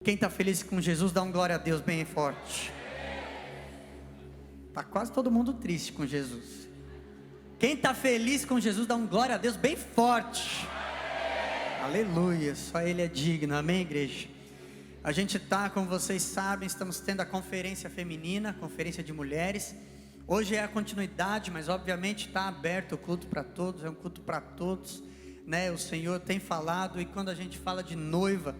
Quem está feliz com Jesus, dá um glória a Deus bem forte. Está quase todo mundo triste com Jesus. Quem está feliz com Jesus, dá um glória a Deus bem forte. Aleluia, só Ele é digno, amém, igreja? A gente está, como vocês sabem, estamos tendo a conferência feminina, conferência de mulheres. Hoje é a continuidade, mas obviamente está aberto o culto para todos, é um culto para todos, né? O Senhor tem falado, e quando a gente fala de noiva,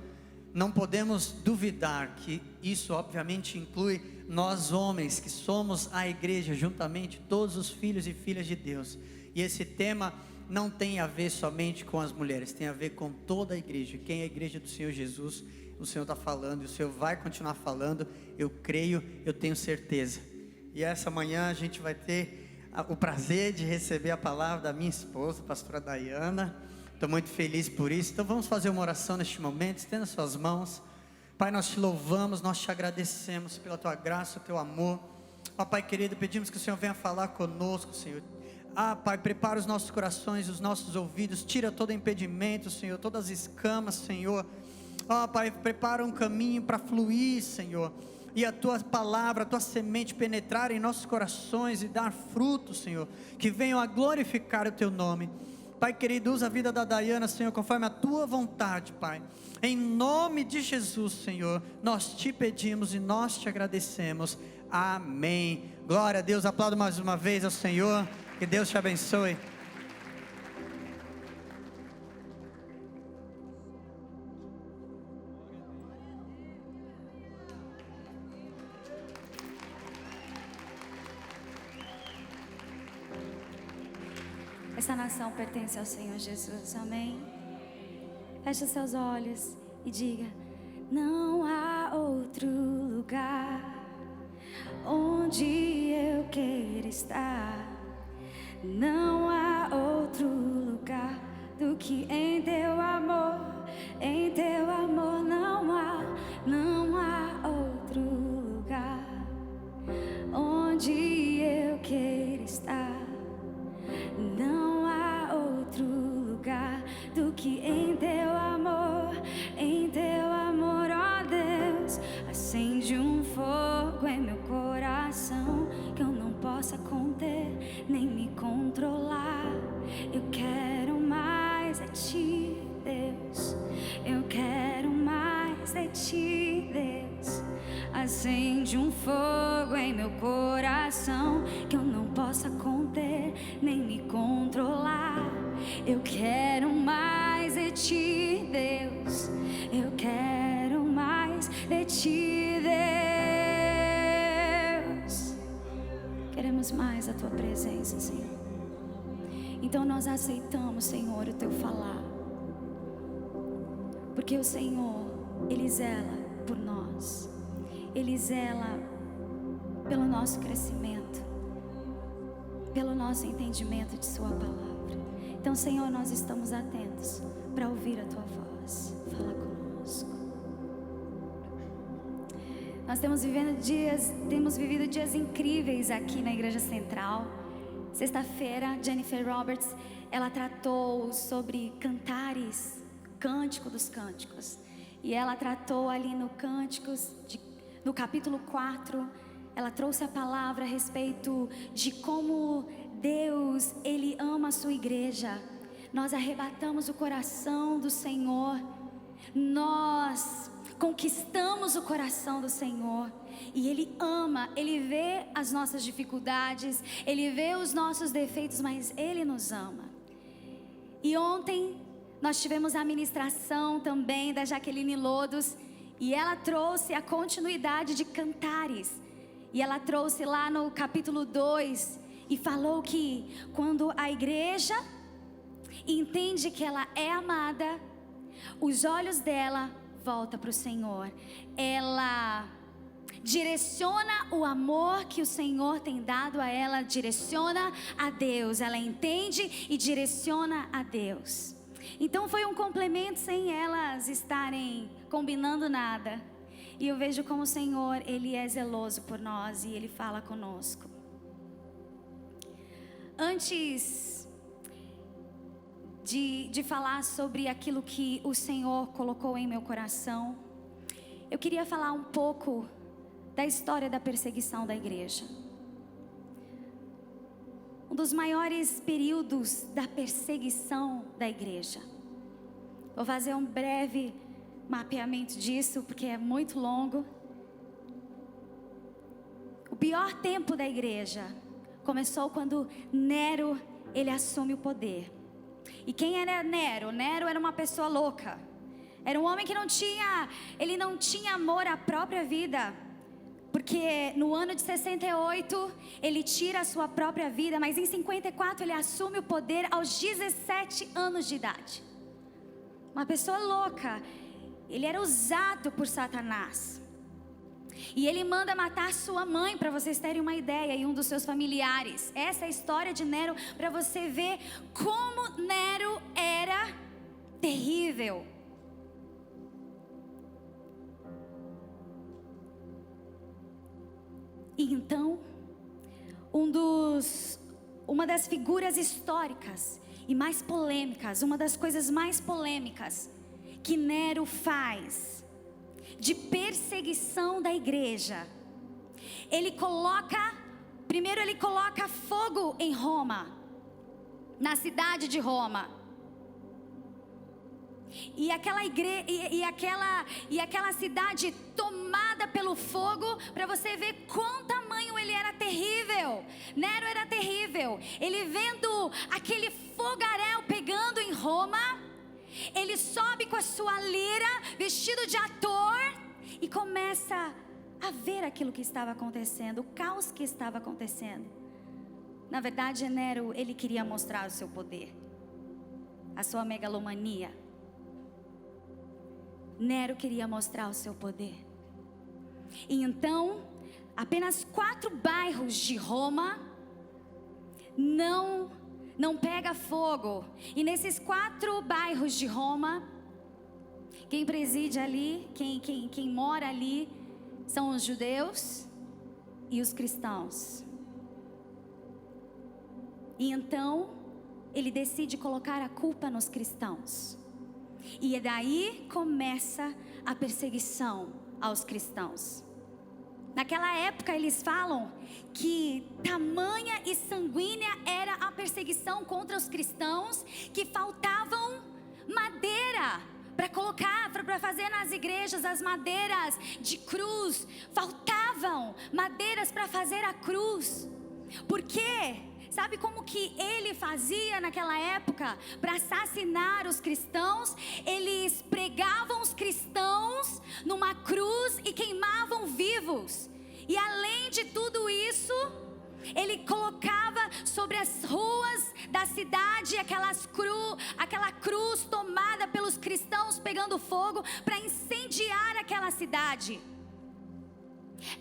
não podemos duvidar que isso obviamente inclui nós homens, que somos a igreja, juntamente todos os filhos e filhas de Deus. E esse tema não tem a ver somente com as mulheres, tem a ver com toda a igreja. Quem é a igreja do Senhor Jesus, o Senhor está falando, e o Senhor vai continuar falando, eu creio, eu tenho certeza. E essa manhã a gente vai ter o prazer de receber a palavra da minha esposa, a pastora Dayana. Estou muito feliz por isso. Então vamos fazer uma oração neste momento. Estenda suas mãos. Pai, nós te louvamos, nós te agradecemos pela tua graça, o teu amor. Ó Pai querido, pedimos que o Senhor venha falar conosco, Senhor. Pai, prepara os nossos corações, os nossos ouvidos. Tira todo impedimento, Senhor, todas as escamas, Senhor. Pai, prepara um caminho para fluir, Senhor. E a tua palavra, a tua semente penetrar em nossos corações e dar frutos, Senhor, que venham a glorificar o teu nome. Pai querido, usa a vida da Dayana, Senhor, conforme a tua vontade, Pai. Em nome de Jesus, Senhor, nós te pedimos e nós te agradecemos. Amém. Glória a Deus, aplaudo mais uma vez ao Senhor. Que Deus te abençoe. Essa nação pertence ao Senhor Jesus, amém? Feche seus olhos e diga: não há outro lugar onde eu queira estar. Não há outro lugar do que em teu amor. Em teu amor não há outro lugar onde eu queira estar. Não há outro lugar do que em teu amor, ó Deus. Acende um fogo em meu coração que eu não possa conter, nem me controlar. Eu quero mais de ti, Deus. Eu quero mais de ti, Deus. Acende um fogo em meu coração que eu não possa conter, nem me controlar. Eu quero mais de ti, Deus. Eu quero mais de ti, Deus. Queremos mais a tua presença, Senhor. Então nós aceitamos, Senhor, o teu falar, porque o Senhor, Ele zela por nós. Ele zela pelo nosso crescimento, pelo nosso entendimento de sua palavra. Então, Senhor, nós estamos atentos para ouvir a tua voz. Fala conosco. Nós temos vivido dias incríveis aqui na Igreja Central. Sexta-feira, Jennifer Roberts, ela tratou sobre cantares, cântico dos cânticos. E ela tratou ali no capítulo 4, ela trouxe a palavra a respeito de como Deus, Ele ama a sua igreja. Nós arrebatamos o coração do Senhor, nós conquistamos o coração do Senhor. E Ele ama, Ele vê as nossas dificuldades, Ele vê os nossos defeitos, mas Ele nos ama. E ontem nós tivemos a ministração também da Jaqueline Lodos, e ela trouxe a continuidade de cantares. E ela trouxe lá no capítulo 2 e falou que quando a igreja entende que ela é amada, os olhos dela voltam para o Senhor. Ela direciona o amor que o Senhor tem dado a ela, direciona a Deus. Ela entende e direciona a Deus. Então foi um complemento sem elas estarem combinando nada. E eu vejo como o Senhor, Ele é zeloso por nós e Ele fala conosco. Antes de falar sobre aquilo que o Senhor colocou em meu coração, eu queria falar um pouco da história da perseguição da igreja. Um dos maiores períodos da perseguição da igreja. Vou fazer um breve mapeamento disso, porque é muito longo. O pior tempo da igreja começou quando Nero, ele assume o poder. E quem era Nero? Nero era uma pessoa louca. Era um homem que não tinha amor à própria vida. Porque no ano de 68, ele tira a sua própria vida, mas em 54 ele assume o poder aos 17 anos de idade. Uma pessoa louca. Ele era usado por Satanás. E ele manda matar sua mãe, para vocês terem uma ideia, e um dos seus familiares. Essa é a história de Nero, para você ver como Nero era terrível. E então, uma das figuras históricas e mais polêmicas, uma das coisas mais polêmicas que Nero faz de perseguição da igreja, primeiro ele coloca fogo em Roma, na cidade de Roma. E aquela cidade tomada pelo fogo, para você ver quão tamanho ele era terrível. Nero era terrível. Ele vendo aquele fogaréu pegando em Roma, ele sobe com a sua lira, vestido de ator, e começa a ver aquilo que estava acontecendo, o caos que estava acontecendo. Na verdade, Nero, ele queria mostrar o seu poder, a sua megalomania. Nero queria mostrar o seu poder. E então, apenas 4 bairros de Roma não pega fogo. E nesses 4 bairros de Roma, quem preside ali, quem mora ali, são os judeus e os cristãos. E então, ele decide colocar a culpa nos cristãos. E daí começa a perseguição aos cristãos. Naquela época eles falam que tamanha e sanguínea era a perseguição contra os cristãos, que faltavam madeira para colocar, para fazer nas igrejas as madeiras de cruz. Faltavam madeiras para fazer a cruz. Por quê? Sabe como que ele fazia naquela época para assassinar os cristãos? Eles pregavam os cristãos numa cruz e queimavam vivos. E além de tudo isso, ele colocava sobre as ruas da cidade aquela cruz tomada pelos cristãos pegando fogo para incendiar aquela cidade.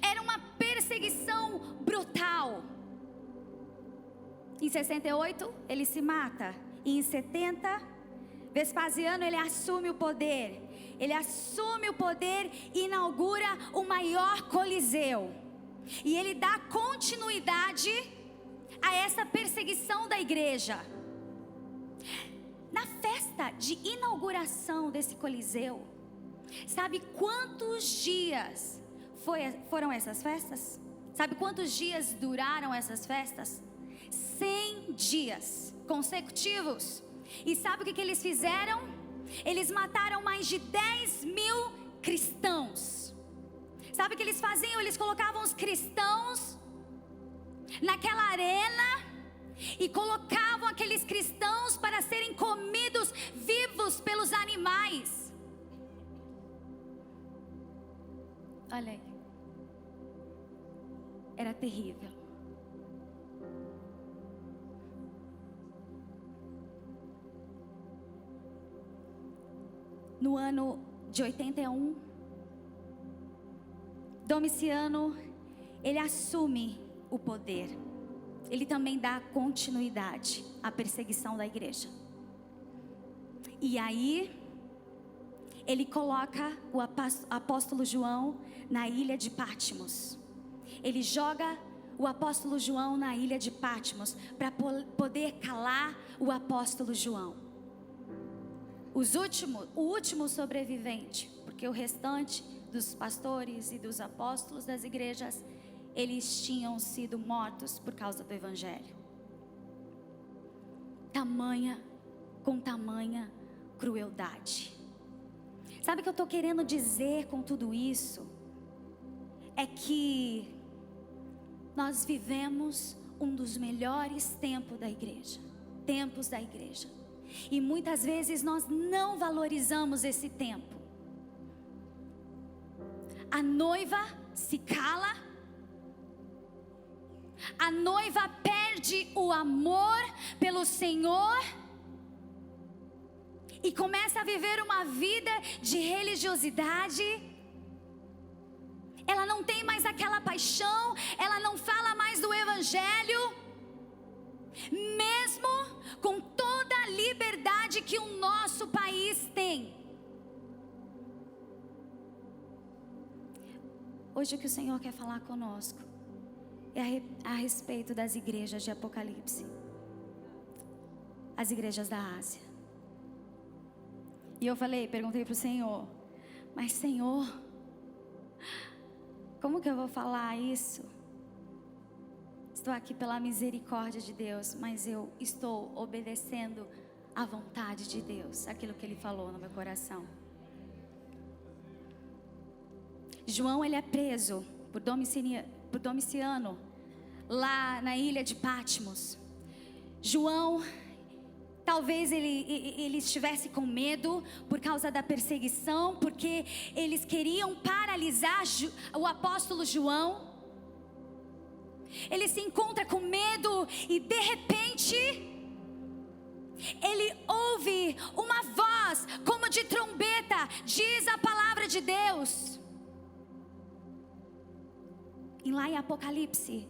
Era uma perseguição brutal. Em 68 ele se mata. E em 70 Vespasiano, ele assume o poder. Ele assume o poder e inaugura o maior coliseu. E ele dá continuidade a essa perseguição da igreja. Na festa de inauguração desse coliseu, sabe quantos dias foram essas festas? Sabe quantos dias duraram essas festas? 100 dias consecutivos. E sabe o que eles fizeram? Eles mataram mais de 10.000 cristãos. Sabe o que eles faziam? Eles colocavam os cristãos naquela arena e colocavam aqueles cristãos para serem comidos vivos pelos animais. Olha aí. Era terrível. No ano de 81, Domiciano, ele assume o poder. Ele também dá continuidade à perseguição da igreja. E aí, ele coloca o apóstolo João na ilha de Patmos. Ele joga o apóstolo João na ilha de Patmos para poder calar o apóstolo João. O último sobrevivente, porque o restante dos pastores e dos apóstolos das igrejas, eles tinham sido mortos por causa do evangelho. Com tamanha crueldade. Sabe o que eu estou querendo dizer com tudo isso? É que nós vivemos um dos melhores tempos da igreja. E muitas vezes nós não valorizamos esse tempo. A noiva se cala. A noiva perde o amor pelo Senhor e começa a viver uma vida de religiosidade. Ela não tem mais aquela paixão, ela não fala mais do evangelho, mesmo com toda a liberdade que o nosso país tem. Hoje o que o Senhor quer falar conosco é a respeito das igrejas de Apocalipse, as igrejas da Ásia. E eu perguntei para o Senhor, mas Senhor, como que eu vou falar isso? Estou aqui pela misericórdia de Deus, mas eu estou obedecendo à vontade de Deus, aquilo que Ele falou no meu coração. João, ele é preso por Domiciano, lá na ilha de Patmos. João, talvez ele estivesse com medo por causa da perseguição, porque eles queriam paralisar o apóstolo João. Ele se encontra com medo e de repente ele ouve uma voz como de trombeta, diz a palavra de Deus. E lá em Apocalipse,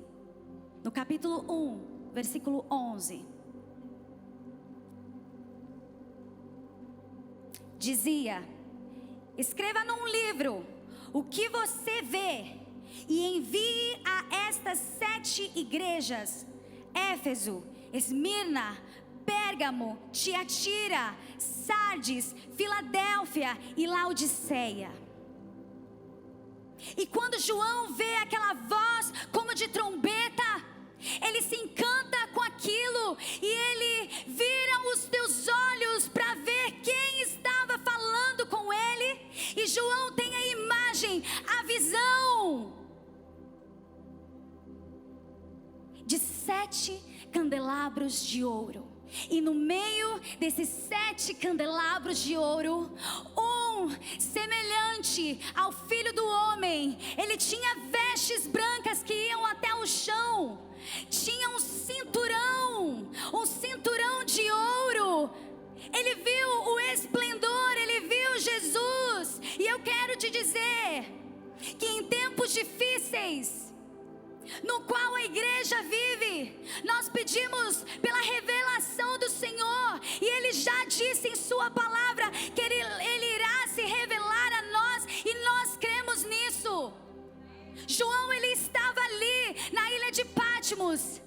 no capítulo 1, versículo 11, dizia: escreva num livro o que você vê e envie a estas 7 igrejas: Éfeso, Esmirna, Pérgamo, Tiatira, Sardes, Filadélfia e Laodiceia. E quando João vê aquela voz como de trombeta, ele se encanta com aquilo e ele vira os teus olhos para ver quem estava falando com ele. E João tem a imagem, a visão de 7 candelabros de ouro. E no meio desses 7 candelabros de ouro, semelhante ao Filho do Homem, ele tinha vestes brancas que iam até o chão, tinha um cinturão de ouro. Ele viu o esplendor, ele viu Jesus. E eu quero te dizer que em tempos difíceis, no qual a igreja vive, nós pedimos pela revelação do Senhor, e Ele já disse em sua palavra que Ele irá se revelar a nós, e nós cremos nisso. João, ele estava ali na ilha de Patmos.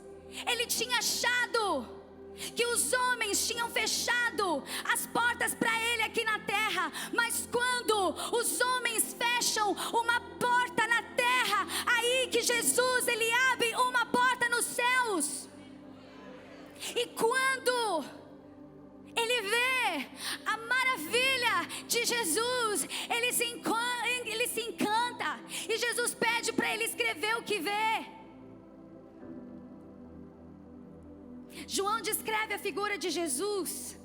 Ele tinha achado que os homens tinham fechado as portas para ele aqui na terra, mas quando os homens fecham uma porta na terra, aí que Jesus, ele abre uma porta nos céus. E quando ele vê a maravilha de Jesus, ele se encanta, e Jesus pede para ele escrever o que vê. João descreve a figura de Jesus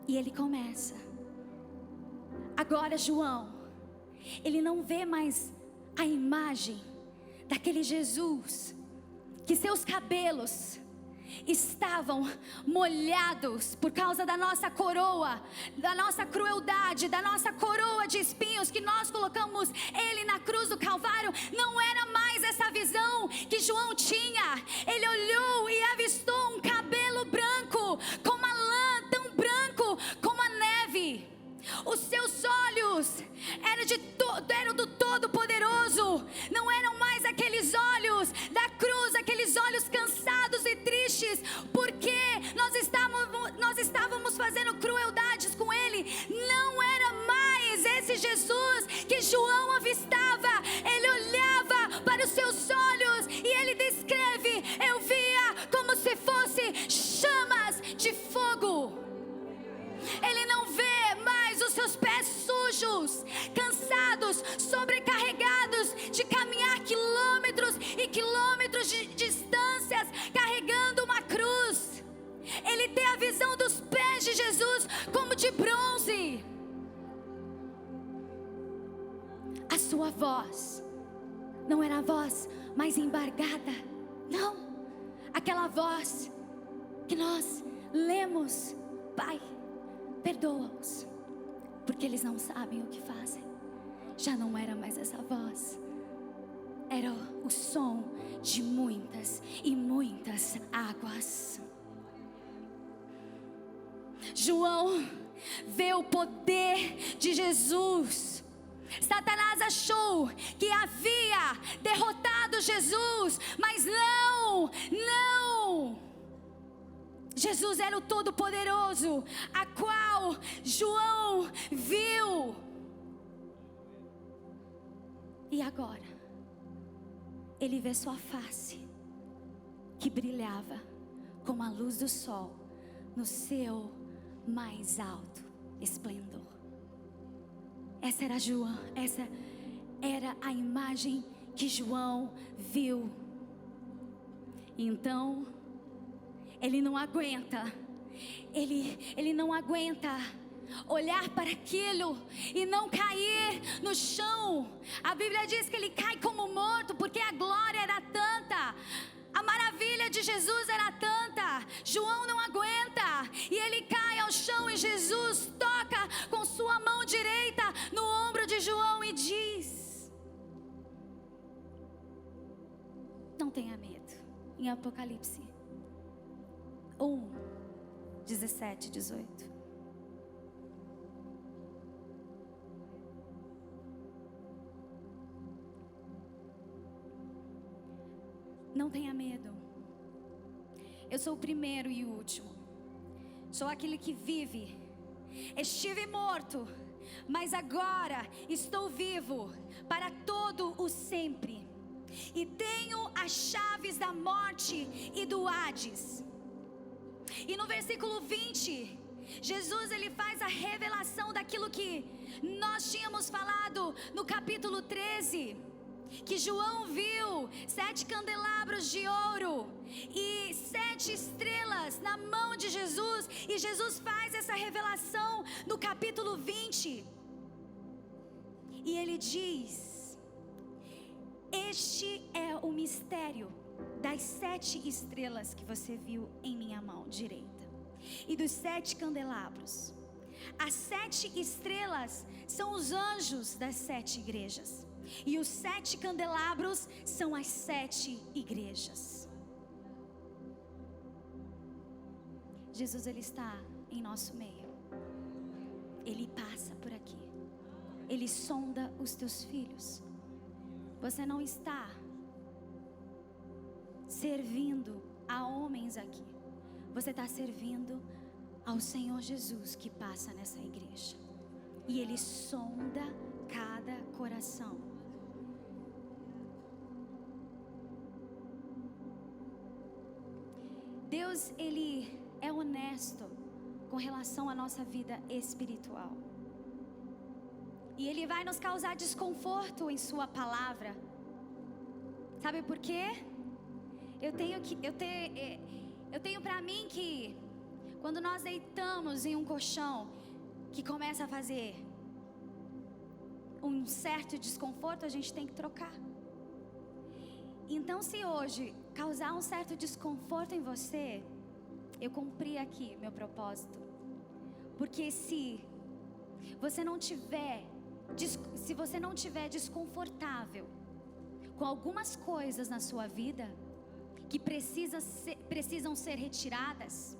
e ele começa. Agora João, ele não vê mais a imagem daquele Jesus que seus cabelos estavam molhados por causa da nossa coroa, da nossa crueldade, da nossa coroa de espinhos que nós colocamos ele na cruz do Calvário. Não era mais essa visão que João tinha. Ele olhou e avistou um cabelo branco, como a lã, tão branco como a neve. Os seus olhos eram do Todo-Poderoso, não eram mais aqueles olhos da cruz, aqueles olhos cansados e tristes, porque nós estávamos fazendo crueldades com ele. Não era mais esse Jesus Jesus que João avistava, ele olhava para os seus olhos e ele descreve: eu via como se fosse chamas de fogo. Ele não vê mais os seus pés sujos, cansados, sobrecarregados de caminhar quilômetros e quilômetros de distâncias, carregando uma cruz. Ele tem a visão dos pés de Jesus como de bronze. A sua voz não era a voz mais embargada, não. Aquela voz que nós lemos: Pai, perdoa-os, porque eles não sabem o que fazem. Já não era mais essa voz. Era o som de muitas e muitas águas. João vê o poder de Jesus. Satanás achou que havia derrotado Jesus, mas não. Jesus era o Todo-Poderoso, a qual João viu. E agora, ele vê sua face, que brilhava como a luz do sol, no seu mais alto esplendor. Essa era a imagem que João viu. Então, ele não aguenta olhar para aquilo e não cair no chão. A Bíblia diz que ele cai como morto, porque a glória era tanta, a maravilha de Jesus era tanta. João não aguenta e ele cai ao chão, e Jesus toca com sua mão direita no ombro de João e diz: não tenha medo. Em Apocalipse 1, 17, 18. Não tenha medo. Eu sou o primeiro e o último. Sou aquele que vive. Estive morto, mas agora estou vivo para todo o sempre. E tenho as chaves da morte e do Hades. E no versículo 20, Jesus ele faz a revelação daquilo que nós tínhamos falado no capítulo 13. Que João viu 7 candelabros de ouro e 7 estrelas na mão de Jesus. E Jesus faz essa revelação no capítulo 20. E ele diz: este é o mistério das 7 estrelas que você viu em minha mão direita e dos 7 candelabros. As 7 estrelas são os anjos das 7 igrejas. E os 7 candelabros são as 7 igrejas. Jesus ele está em nosso meio. Ele passa por aqui. Ele sonda os teus filhos. Você não está servindo a homens aqui. Você está servindo ao Senhor Jesus que passa nessa igreja. E Ele sonda cada coração. Deus, Ele é honesto com relação à nossa vida espiritual. E Ele vai nos causar desconforto em Sua palavra. Sabe por quê? Eu tenho para mim que quando nós deitamos em um colchão que começa a fazer um certo desconforto, a gente tem que trocar. Então, se hoje causar um certo desconforto em você, eu cumpri aqui meu propósito. Porque se você não tiver desconfortável com algumas coisas na sua vida que precisam ser retiradas,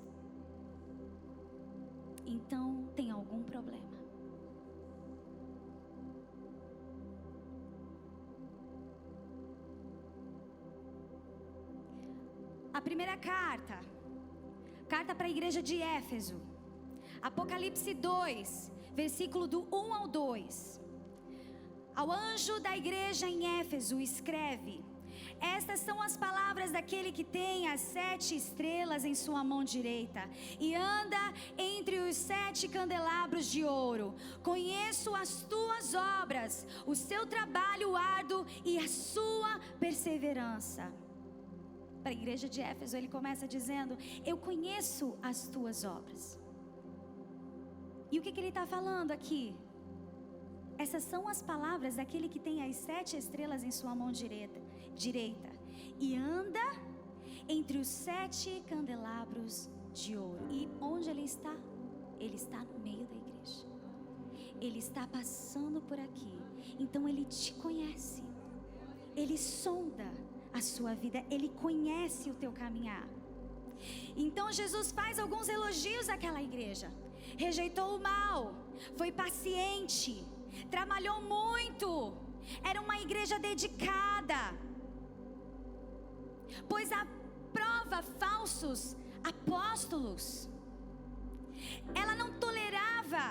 então tem algum problema. A primeira carta para a igreja de Éfeso, Apocalipse 2, versículo do 1 ao 2. Ao anjo da igreja em Éfeso escreve: estas são as palavras daquele que tem as 7 estrelas em sua mão direita e anda entre os 7 candelabros de ouro. Conheço as tuas obras, o seu trabalho árduo e a sua perseverança. Para a igreja de Éfeso ele começa dizendo: eu conheço as tuas obras. E o que ele está falando aqui? Essas são as palavras daquele que tem as 7 estrelas em sua mão direita e anda entre os 7 candelabros de ouro. E onde ele está? Ele está no meio da igreja. Ele está passando por aqui. Então ele te conhece. Ele sonda a sua vida. Ele conhece o teu caminhar. Então Jesus faz alguns elogios àquela igreja. Rejeitou o mal, foi paciente, trabalhou muito, era uma igreja dedicada, pôs à prova falsos apóstolos. Ela não tolerava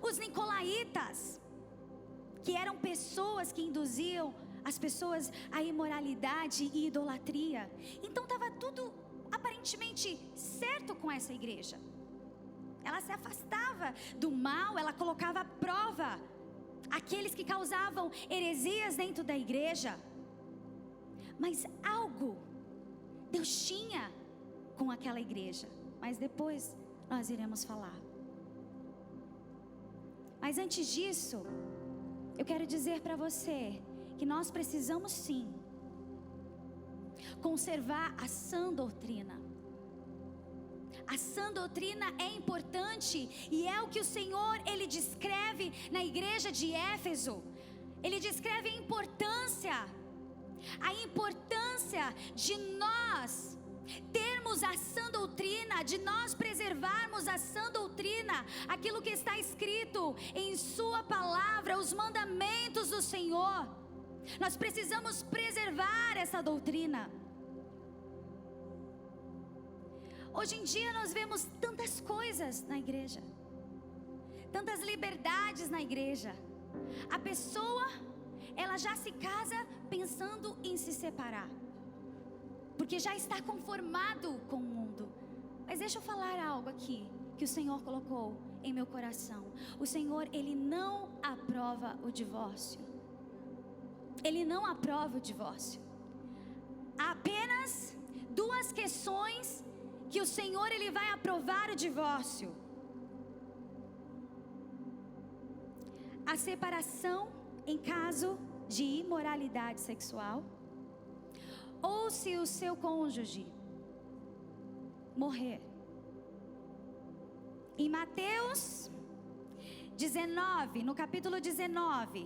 os nicolaítas, que eram pessoas que induziam as pessoas à imoralidade e idolatria. Então estava tudo aparentemente certo com essa igreja. Ela se afastava do mal, ela colocava à prova aqueles que causavam heresias dentro da igreja. Mas algo Deus tinha com aquela igreja. Mas depois nós iremos falar. Mas antes disso, eu quero dizer para você que nós precisamos sim conservar a sã doutrina. A sã doutrina é importante e é o que o Senhor, Ele descreve na igreja de Éfeso. Ele descreve a importância de nós termos a sã doutrina, de nós preservarmos a sã doutrina, aquilo que está escrito em Sua palavra, os mandamentos do Senhor. Nós precisamos preservar essa doutrina. Hoje em dia nós vemos tantas coisas na igreja, tantas liberdades na igreja. A pessoa, ela já se casa pensando em se separar, porque já está conformado com o mundo. Mas deixa eu falar algo aqui que o Senhor colocou em meu coração. O Senhor, Ele não aprova o divórcio. Ele não aprova o divórcio. Há apenas 2 questões que o Senhor, Ele vai aprovar o divórcio: a separação em caso de imoralidade sexual, ou se o seu cônjuge morrer. Em Mateus 19, no capítulo 19,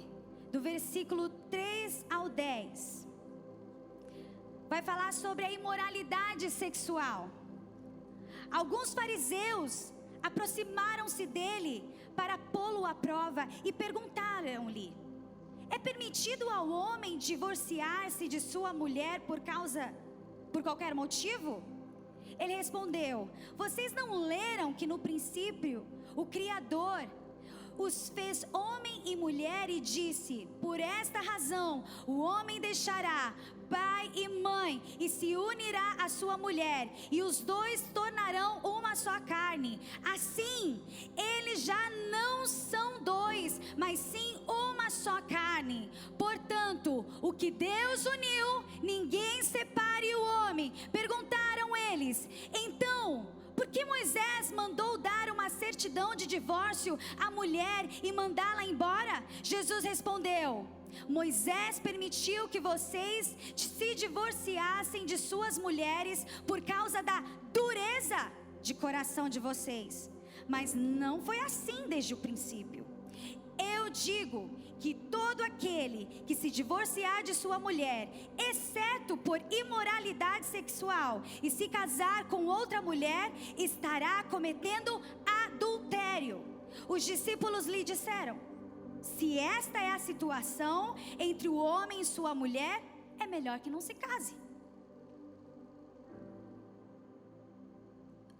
do versículo 3 ao 10, vai falar sobre a imoralidade sexual. Alguns fariseus aproximaram-se dele para pô-lo à prova e perguntaram-lhe: é permitido ao homem divorciar-se de sua mulher por qualquer motivo? Ele respondeu: vocês não leram que no princípio o Criador os fez homem e mulher e disse: por esta razão o homem deixará pai e mãe e se unirá à sua mulher, e os dois tornarão uma só carne. Assim, eles já não são 2, mas sim uma só carne. Portanto, o que Deus uniu, ninguém separe o homem. Perguntaram eles: então, por que Moisés mandou dar uma certidão de divórcio à mulher e mandá-la embora? Jesus respondeu: Moisés permitiu que vocês se divorciassem de suas mulheres por causa da dureza de coração de vocês. Mas não foi assim desde o princípio. Eu digo que todo aquele que se divorciar de sua mulher, exceto por imoralidade sexual, e se casar com outra mulher, estará cometendo adultério. Os discípulos lhe disseram: se esta é a situação entre o homem e sua mulher, é melhor que não se case.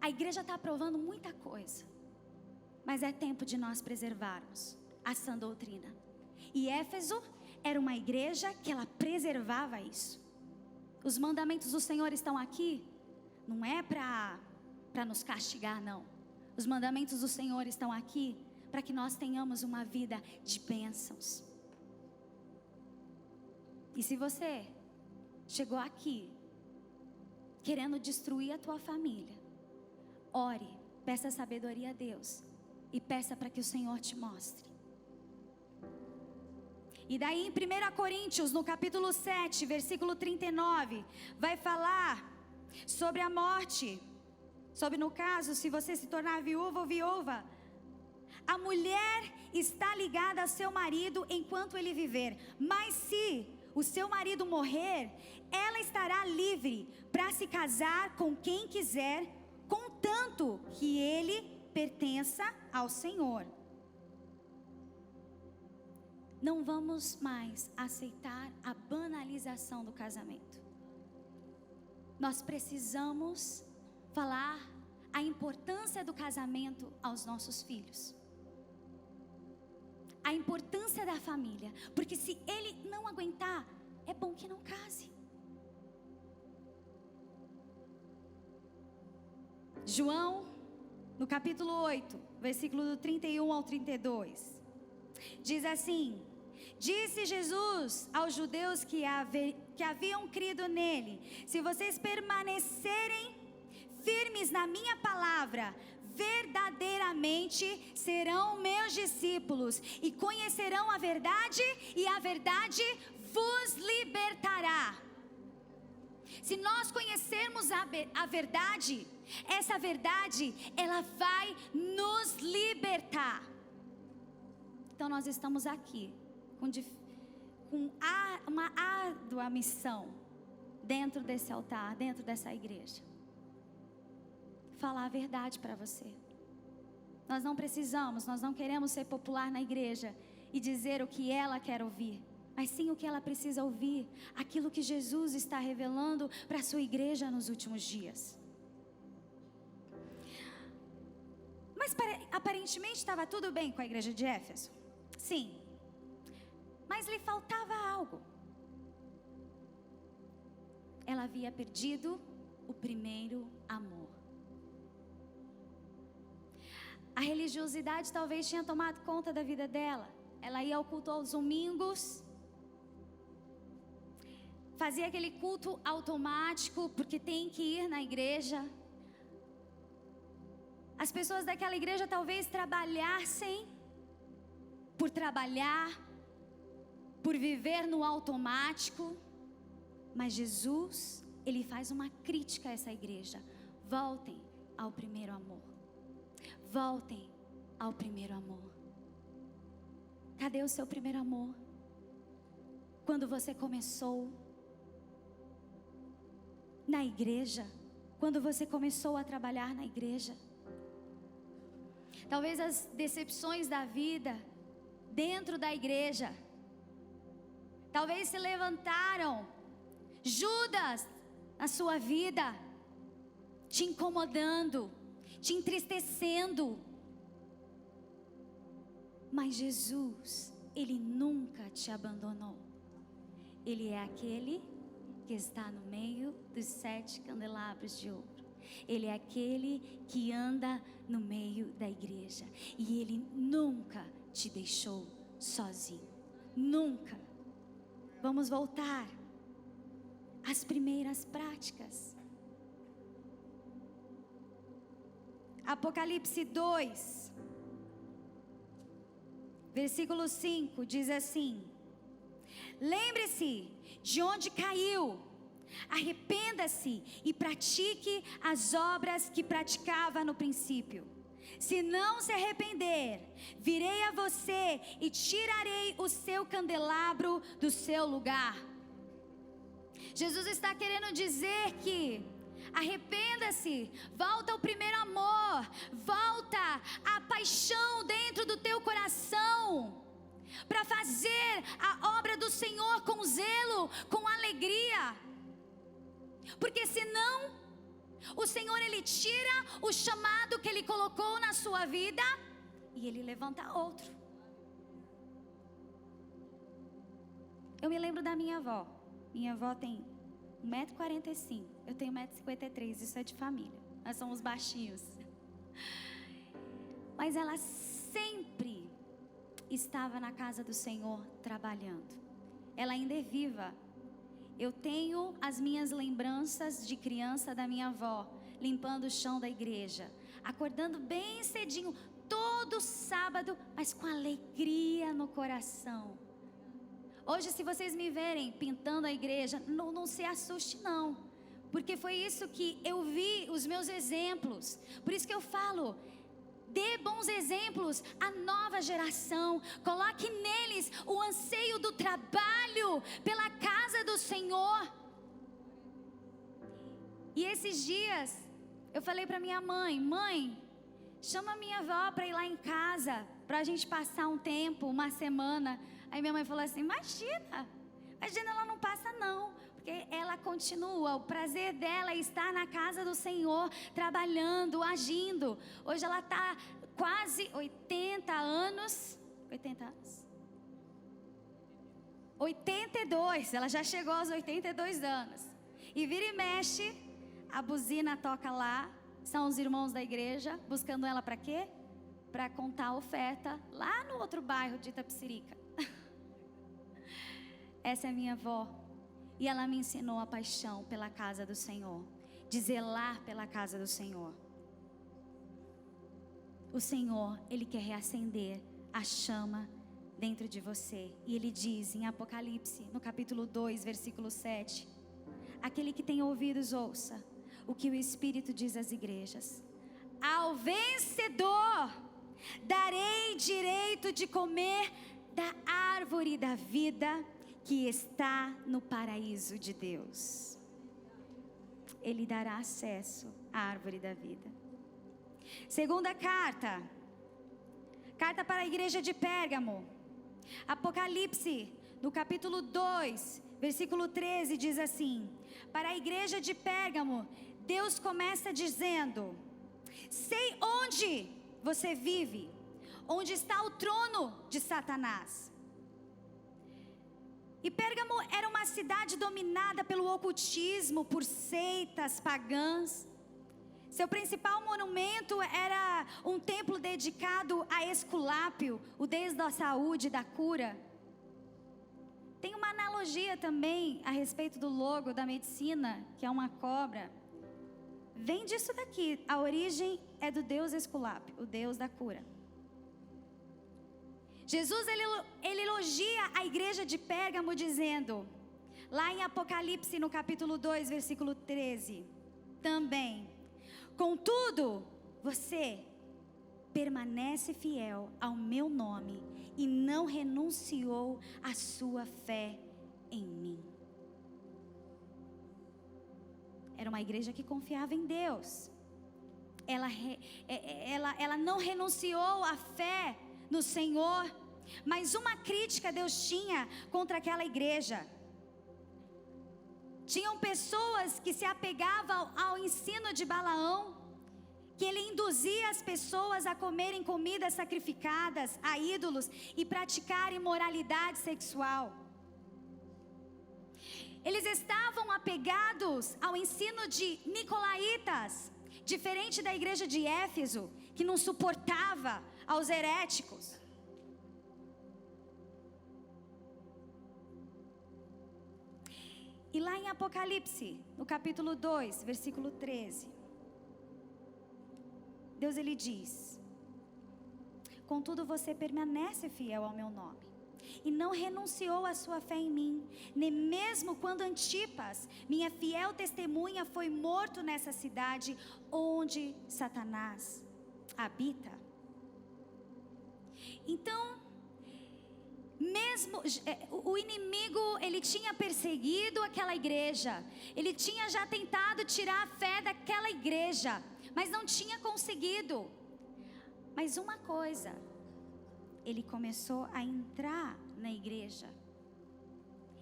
A igreja está aprovando muita coisa, mas é tempo de nós preservarmos a sã doutrina. E Éfeso era uma igreja que ela preservava isso. Os mandamentos do Senhor estão aqui, não é para nos castigar, não. Os mandamentos do Senhor estão aqui para que nós tenhamos uma vida de bênçãos. E se você chegou aqui querendo destruir a tua família, ore, peça sabedoria a Deus e peça para que o Senhor te mostre. E daí em 1 Coríntios, no capítulo 7, versículo 39, vai falar sobre a morte. Sobre, no caso, se você se tornar viúva ou viúva, a mulher está ligada a seu marido enquanto ele viver. Mas se o seu marido morrer, ela estará livre para se casar com quem quiser, contanto que ele pertença ao Senhor. Não vamos mais aceitar a banalização do casamento. Nós precisamos falar a importância do casamento aos nossos filhos. A importância da família. Porque se ele não aguentar, é bom que não case. João, no capítulo 8, versículo do 31 ao 32. Diz assim: disse Jesus aos judeus que haviam crido nele: se vocês permanecerem firmes na minha palavra, verdadeiramente serão meus discípulos e conhecerão a verdade, e a verdade vos libertará. Se nós conhecermos a verdade, essa verdade, ela vai nos libertar. Então nós estamos aqui com uma árdua missão dentro desse altar, dentro dessa igreja. Falar a verdade para você. Nós não queremos ser popular na igreja e dizer o que ela quer ouvir, mas sim o que ela precisa ouvir, aquilo que Jesus está revelando para a sua igreja nos últimos dias. Mas aparentemente estava tudo bem com a igreja de Éfeso. Sim, mas lhe faltava algo. Ela havia perdido o primeiro amor. A religiosidade talvez tinha tomado conta da vida dela. Ela ia ao culto aos domingos, fazia aquele culto automático, porque tem que ir na igreja. As pessoas daquela igreja talvez trabalhassem por trabalhar, por viver no automático. Mas Jesus, ele faz uma crítica a essa igreja: voltem ao primeiro amor. Voltem ao primeiro amor. Cadê o seu primeiro amor? Quando você começou na igreja, quando você começou a trabalhar na igreja. Talvez as decepções da vida dentro da igreja, talvez se levantaram Judas na sua vida, te incomodando, te entristecendo. Mas Jesus, ele nunca te abandonou. Ele é aquele que está no meio dos 7 candelabros de ouro. Ele é aquele que anda no meio da igreja. E ele nunca te deixou sozinho. Nunca. Vamos voltar às primeiras práticas. Apocalipse 2, versículo 5, diz assim: lembre-se de onde caiu, arrependa-se e pratique as obras que praticava no princípio. Se não se arrepender, virei a você e tirarei o seu candelabro do seu lugar. Jesus está querendo dizer que arrependa-se, volta ao primeiro amor, volta à paixão dentro do teu coração, para fazer a obra do Senhor com zelo, com alegria. Porque senão, o Senhor, ele tira o chamado que ele colocou na sua vida e ele levanta outro. Eu me lembro da minha avó. Minha avó tem 1,45 m, eu tenho 1,53 m, isso é de família. Nós somos baixinhos. Mas ela sempre estava na casa do Senhor trabalhando. Ela ainda é viva. Eu tenho as minhas lembranças de criança da minha avó, limpando o chão da igreja, acordando bem cedinho, todo sábado, mas com alegria no coração. Hoje, se vocês me verem pintando a igreja, não se assuste não, porque foi isso que eu vi, os meus exemplos. Por isso que eu falo, dê bons exemplos à nova geração, coloque neles o anseio do trabalho pela casa do Senhor. E esses dias, eu falei para minha mãe: mãe, chama minha avó para ir lá em casa, para a gente passar um tempo, uma semana. Aí minha mãe falou assim: imagina, ela não passa não, porque ela continua, o prazer dela é estar na casa do Senhor, trabalhando, agindo. Hoje ela está quase 80 anos, 82, ela já chegou aos 82 anos. E vira e mexe, a buzina toca lá, são os irmãos da igreja, buscando ela para quê? Para contar a oferta, lá no outro bairro de Itapecerica. Essa é minha avó, e ela me ensinou a paixão pela casa do Senhor, de zelar pela casa do Senhor. O Senhor, Ele quer reacender a chama dentro de você. E Ele diz em Apocalipse, no capítulo 2, versículo 7: aquele que tem ouvidos, ouça o que o Espírito diz às igrejas. Ao vencedor darei direito de comer da árvore da vida que está no paraíso de Deus. Ele dará acesso à árvore da vida. Segunda carta para a igreja de Pérgamo. Apocalipse, no capítulo 2, versículo 13, diz assim: para a igreja de Pérgamo, Deus começa dizendo: sei onde você vive, onde está o trono de Satanás. E Pérgamo era uma cidade dominada pelo ocultismo, por seitas pagãs. Seu principal monumento era um templo dedicado a Esculápio, o deus da saúde e da cura. Tem uma analogia também a respeito do logo da medicina, que é uma cobra. Vem disso daqui, a origem é do deus Esculápio, o deus da cura. Jesus, ele elogia a igreja de Pérgamo dizendo, lá em Apocalipse no capítulo 2, versículo 13, também: contudo, você permanece fiel ao meu nome e não renunciou à sua fé em mim. Era uma igreja que confiava em Deus. Ela não renunciou à fé no Senhor. Mas uma crítica Deus tinha contra aquela igreja. Tinham pessoas que se apegavam ao ensino de Balaão, que ele induzia as pessoas a comerem comidas sacrificadas a ídolos e praticar imoralidade sexual. Eles estavam apegados ao ensino de nicolaítas, diferente da igreja de Éfeso, que não suportava aos heréticos. E lá em Apocalipse, no capítulo 2, versículo 13, Deus ele diz: contudo você permanece fiel ao meu nome, e não renunciou à sua fé em mim, nem mesmo quando Antipas, minha fiel testemunha, foi morto nessa cidade onde Satanás habita. Então, mesmo o inimigo, ele tinha perseguido aquela igreja, ele tinha já tentado tirar a fé daquela igreja, mas não tinha conseguido. Mas uma coisa, ele começou a entrar na igreja,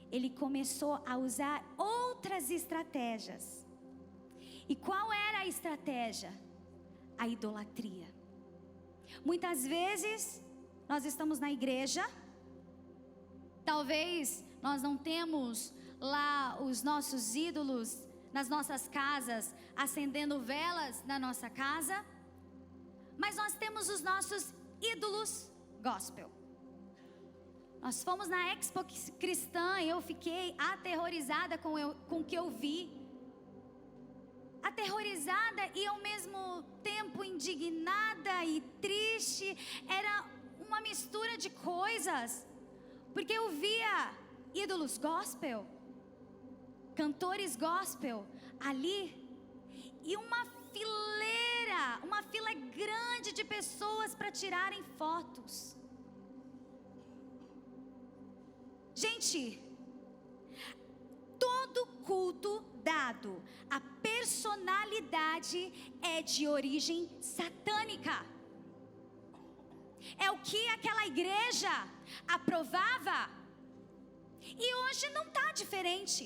ele começou a usar outras estratégias. E qual era a estratégia? A idolatria. Muitas vezes nós estamos na igreja, Talvez nós não temos lá os nossos ídolos nas nossas casas, acendendo velas na nossa casa, mas nós temos os nossos ídolos gospel. Nós fomos na Expo Cristã e eu fiquei aterrorizada com o que eu vi. Aterrorizada e ao mesmo tempo indignada e triste. Era uma mistura de coisas, porque eu via ídolos gospel, cantores gospel ali, e uma fila grande de pessoas para tirarem fotos. Gente, todo culto dado à personalidade é de origem satânica. É o que aquela igreja aprovava, e hoje não está diferente.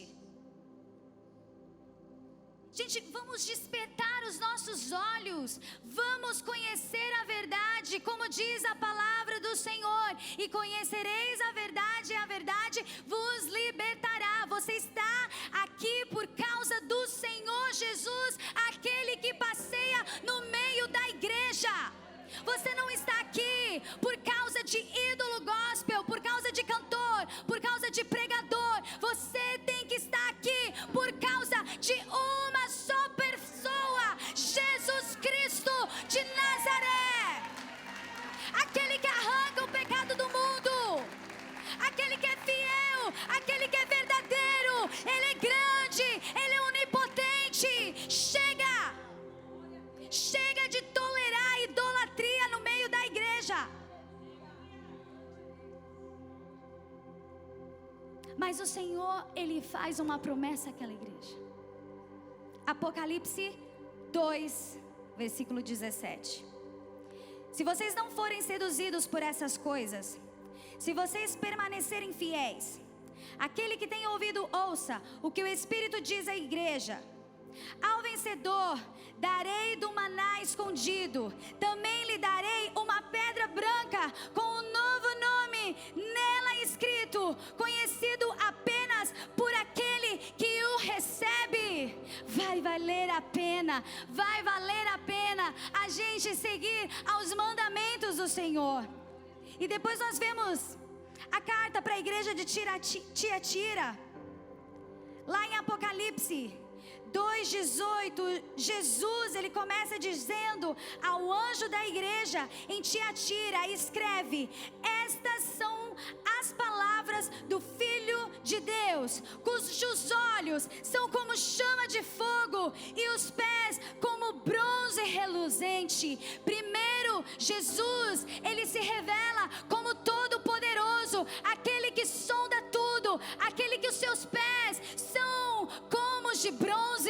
Gente, vamos despertar os nossos olhos, vamos conhecer a verdade, como diz a palavra do Senhor: e conhecereis a verdade, e a verdade vos libertará. Você está aqui por causa do Senhor Jesus, aquele que passeia no meio da igreja. Você não está aqui por causa de ídolo gospel, por causa de cantor, por causa de pregador. Você tem que estar aqui por causa de uma só pessoa, Jesus Cristo de Nazaré. Aquele que arranca o pecado do mundo, aquele que é fiel, aquele que é verdadeiro. Ele é grande, Ele é onipotente. Chega de tolerar a idolatria no meio da igreja. Mas o Senhor, Ele faz uma promessa àquela igreja. Apocalipse 2, versículo 17. Se vocês não forem seduzidos por essas coisas, se vocês permanecerem fiéis, aquele que tem ouvido, ouça o que o Espírito diz à igreja. Ao vencedor darei do maná escondido, também lhe darei uma pedra branca com um novo nome nela escrito, conhecido apenas por aquele que o recebe. Vai valer a pena a gente seguir aos mandamentos do Senhor. E depois nós vemos a carta para a igreja de Tiatira, lá em Apocalipse 2:18, Jesus, ele começa dizendo ao anjo da igreja em Tiatira: escreve, estas são as palavras do Filho de Deus, cujos olhos são como chama de fogo e os pés como bronze reluzente. Primeiro, Jesus, ele se revela como todo-poderoso, aquele que sonda tudo, aquele que os seus pés são como os de bronze.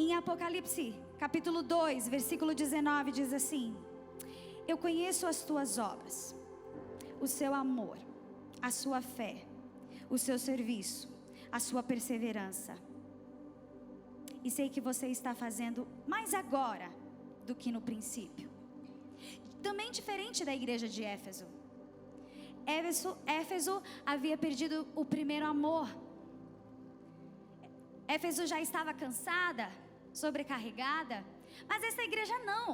Em Apocalipse capítulo 2, versículo 19 diz assim: eu conheço as tuas obras, o seu amor, a sua fé, o seu serviço, a sua perseverança, e sei que você está fazendo mais agora do que no princípio. Também diferente da igreja de Éfeso. Éfeso havia perdido o primeiro amor. Éfeso já estava cansada, sobrecarregada, mas essa igreja não.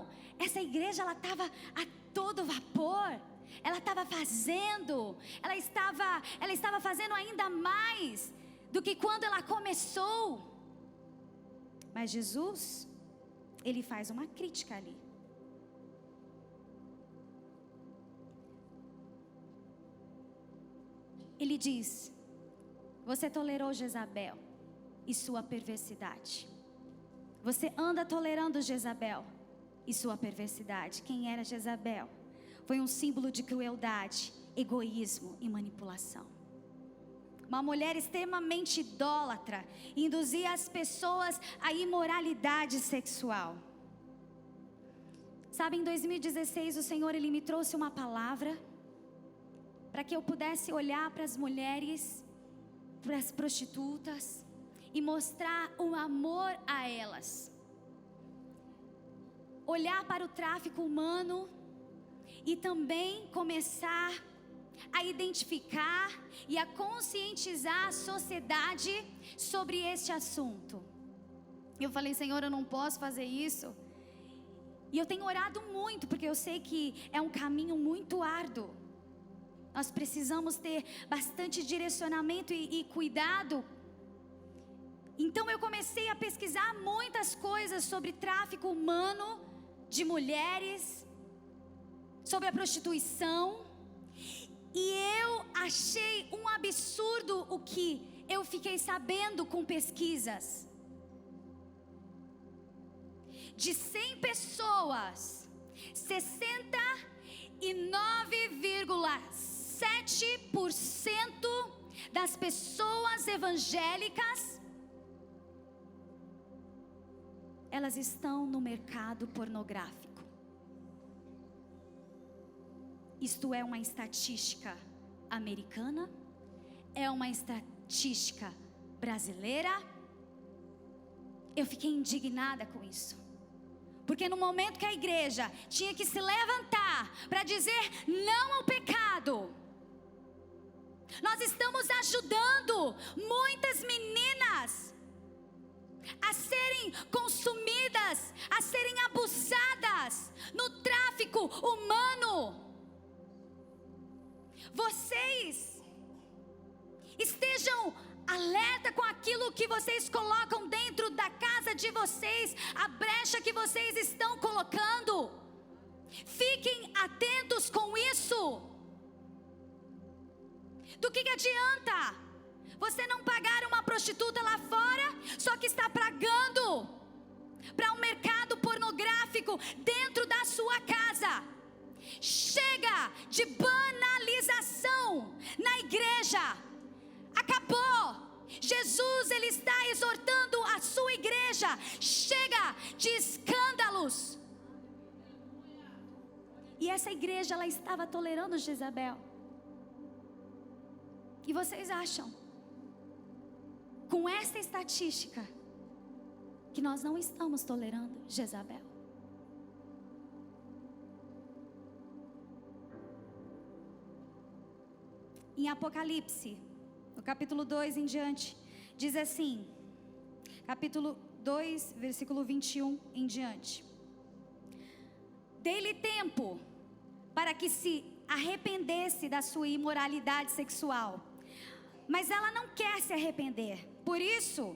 Essa igreja, ela estava a todo vapor. Ela estava fazendo, ela estava fazendo ainda mais do que quando ela começou. Mas Jesus, ele faz uma crítica ali. Ele diz: você tolerou Jezabel e sua perversidade. Você anda tolerando Jezabel e sua perversidade. Quem era Jezabel? Foi um símbolo de crueldade, egoísmo e manipulação. Uma mulher extremamente idólatra, induzia as pessoas à imoralidade sexual. Sabe, em 2016 o Senhor, ele me trouxe uma palavra para que eu pudesse olhar para as mulheres, para as prostitutas, e mostrar um amor a elas. olhar para o tráfico humano e também começar a identificar e a conscientizar a sociedade sobre este assunto. Eu falei, Senhor, eu não posso fazer isso. E eu tenho orado muito, porque eu sei que é um caminho muito árduo. Nós precisamos ter bastante direcionamento e cuidado. Então eu comecei a pesquisar muitas coisas sobre tráfico humano de mulheres, sobre a prostituição. E eu achei um absurdo o que eu fiquei sabendo com pesquisas. De 100 pessoas, 69,7% das pessoas evangélicas, elas estão no mercado pornográfico. Isto é uma estatística americana? É uma estatística brasileira? Eu fiquei indignada com isso. Porque no momento que a igreja tinha que se levantar para dizer não ao pecado, nós estamos ajudando muitas meninas a serem consumidas, a serem abusadas no tráfico humano. Vocês estejam alerta com aquilo que vocês colocam dentro da casa de vocês, a brecha que vocês estão colocando. Fiquem atentos com isso. Do que adianta você não pagar uma prostituta lá fora, só que está pagando para um mercado pornográfico dentro da sua casa? Chega de banalização na igreja. Acabou. Jesus, ele está exortando a sua igreja. Chega de escândalos. E essa igreja, ela estava tolerando Jezabel. E vocês acham, com essa estatística, que nós não estamos tolerando Jezabel? Em Apocalipse, no capítulo 2 em diante, diz assim, capítulo 2, versículo 21 em diante: dei-lhe tempo para que se arrependesse da sua imoralidade sexual, mas ela não quer se arrepender. Por isso,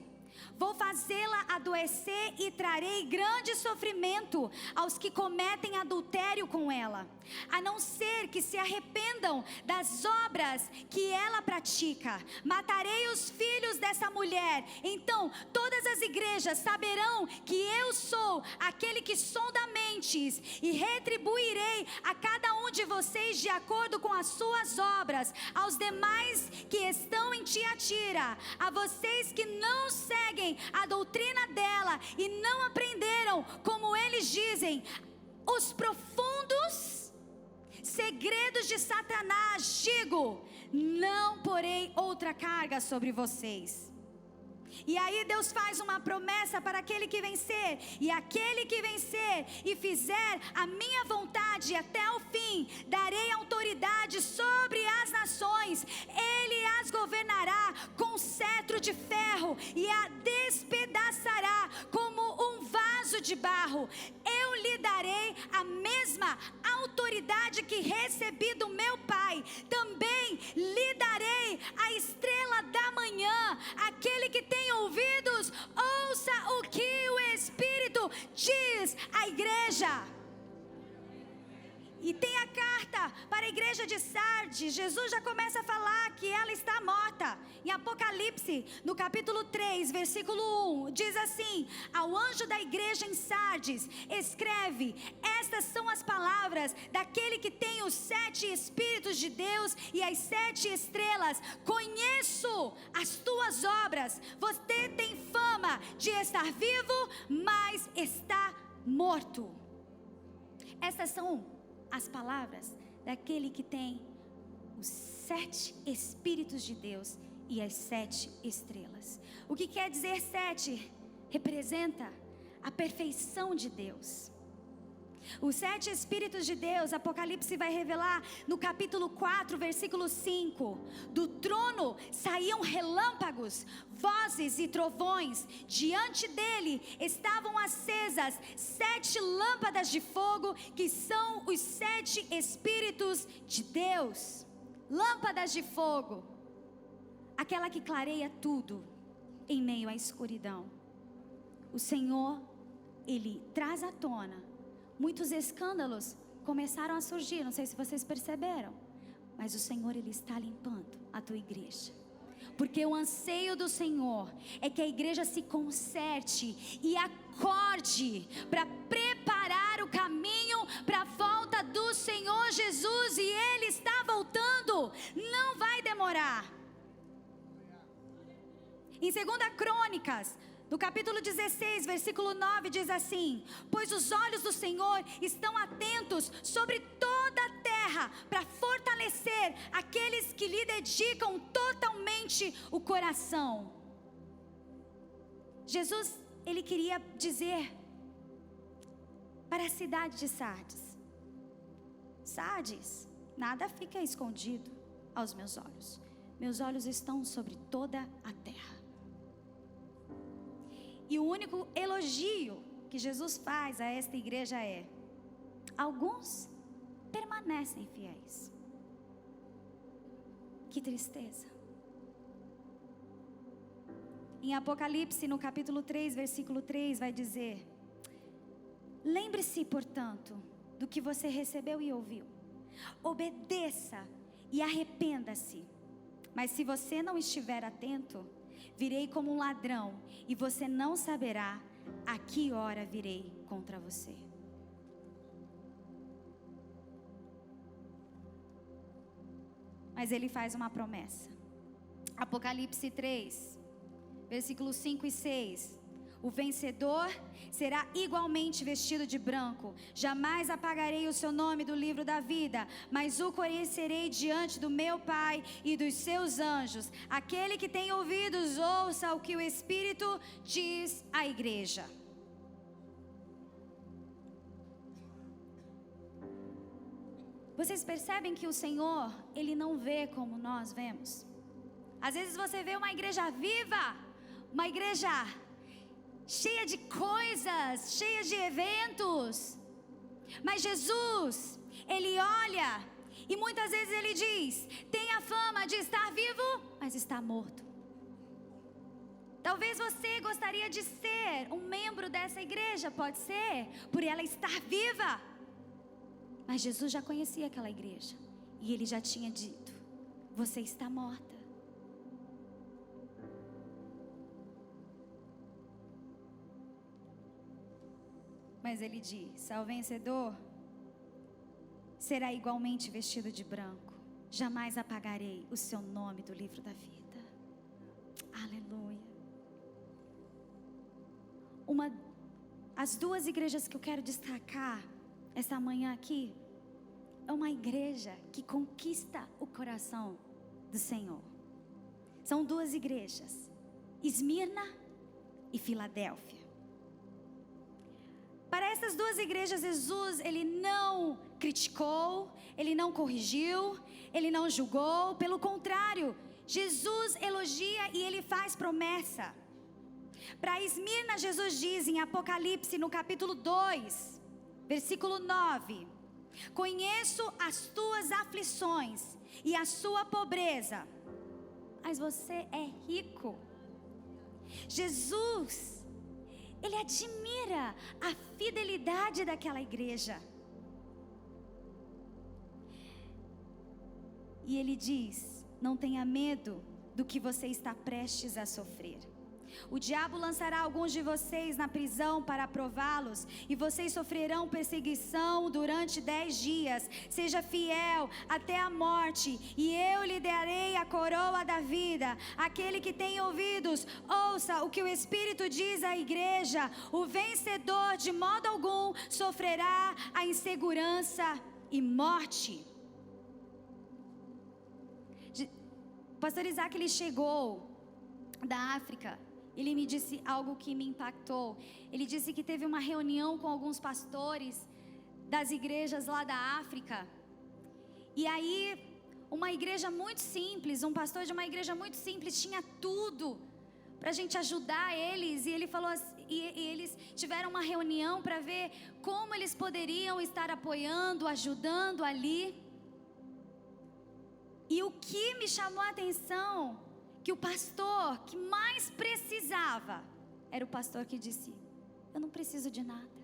vou fazê-la adoecer e trarei grande sofrimento aos que cometem adultério com ela, a não ser que se arrependam das obras que ela pratica. Matarei os filhos dessa mulher. Então todas as igrejas saberão que eu sou aquele que sonda mentes, e retribuirei a cada um de vocês de acordo com as suas obras. Aos demais que estão em Tiatira, a vocês que não seguem a doutrina dela e não aprenderam, como eles dizem, os profundos segredos de Satanás, digo: não porei outra carga sobre vocês. E aí Deus faz uma promessa para aquele que vencer: e aquele que vencer e fizer a minha vontade até o fim, darei autoridade sobre as nações. Ele as governará com cetro de ferro e a despedaçará como um vaso de barro. Eu lhe darei a mesma autoridade que recebi do meu Pai. Também lhe darei a estrela da manhã. Aquele que tem ouvidos, ouça o que o Espírito diz à igreja. E tem a carta para a igreja de Sardes. Jesus já começa a falar que ela está morta. Em Apocalipse, no capítulo 3, versículo 1, diz assim: ao anjo da igreja em Sardes, escreve: estas são as palavras daquele que tem os 7 Espíritos de Deus e as 7 estrelas. Conheço as tuas obras. Você tem fama de estar vivo, mas está morto. Essas são as palavras daquele que tem os 7 Espíritos de Deus e as 7 estrelas. O que quer dizer 7? Representa a perfeição de Deus. Os 7 Espíritos de Deus, Apocalipse vai revelar no capítulo 4, versículo 5. Do trono saíam relâmpagos, vozes e trovões. Diante dele estavam acesas 7 lâmpadas de fogo, que são os 7 Espíritos de Deus. Lâmpadas de fogo, aquela que clareia tudo em meio à escuridão. O Senhor, Ele traz à tona. Muitos escândalos começaram a surgir, não sei se vocês perceberam, mas o Senhor, Ele está limpando a tua igreja, porque o anseio do Senhor é que a igreja se conserte e acorde para preparar o caminho para a volta do Senhor Jesus, e Ele está voltando, não vai demorar. Em 2 Crônicas, no capítulo 16, versículo 9, diz assim: pois os olhos do Senhor estão atentos sobre toda a terra, para fortalecer aqueles que lhe dedicam totalmente o coração. Jesus, Ele queria dizer para a cidade de Sardes: Sardes, nada fica escondido aos meus olhos. Meus olhos estão sobre toda a terra. E o único elogio que Jesus faz a esta igreja é: alguns permanecem fiéis. Que tristeza. Em Apocalipse, no capítulo 3, versículo 3, vai dizer: lembre-se, portanto, do que você recebeu e ouviu. Obedeça e arrependa-se. Mas se você não estiver atento, virei como um ladrão, e você não saberá a que hora virei contra você. Mas Ele faz uma promessa. Apocalipse 3, versículos 5 e 6. O vencedor será igualmente vestido de branco. Jamais apagarei o seu nome do livro da vida, mas o conhecerei diante do meu Pai e dos seus anjos. Aquele que tem ouvidos, ouça o que o Espírito diz à igreja. Vocês percebem que o Senhor, Ele não vê como nós vemos? Às vezes você vê uma igreja viva, uma igreja cheia de coisas, cheia de eventos, mas Jesus, Ele olha e muitas vezes Ele diz: tem a fama de estar vivo, mas está morto. Talvez você gostaria de ser um membro dessa igreja, pode ser, por ela estar viva, mas Jesus já conhecia aquela igreja e Ele já tinha dito: você está morta. Mas Ele diz: ao vencedor será igualmente vestido de branco. Jamais apagarei o seu nome do livro da vida. Aleluia. As 2 igrejas que eu quero destacar essa manhã aqui é uma igreja que conquista o coração do Senhor. São 2 igrejas, Esmirna e Filadélfia. Para essas 2 igrejas, Jesus, Ele não criticou, Ele não corrigiu, Ele não julgou. Pelo contrário, Jesus elogia e Ele faz promessa. Para Esmirna, Jesus diz em Apocalipse, no capítulo 2, versículo 9: conheço as tuas aflições e a sua pobreza, mas você é rico. Jesus, Ele admira a fidelidade daquela igreja. E Ele diz: não tenha medo do que você está prestes a sofrer. O diabo lançará alguns de vocês na prisão para prová-los, e vocês sofrerão perseguição durante 10 dias. Seja fiel até a morte, e eu lhe darei a coroa da vida. Aquele que tem ouvidos, ouça o que o Espírito diz à igreja. O vencedor de modo algum sofrerá a insegurança e morte. O pastor Isaac, ele chegou da África. Ele me disse algo que me impactou. Ele disse que teve uma reunião com alguns pastores das igrejas lá da África. E aí, uma igreja muito simples, um pastor de uma igreja muito simples, tinha tudo para a gente ajudar eles. E ele falou assim, e eles tiveram uma reunião para ver como eles poderiam estar apoiando, ajudando ali. E o que me chamou a atenção, que o pastor que mais precisava, era o pastor que disse: eu não preciso de nada.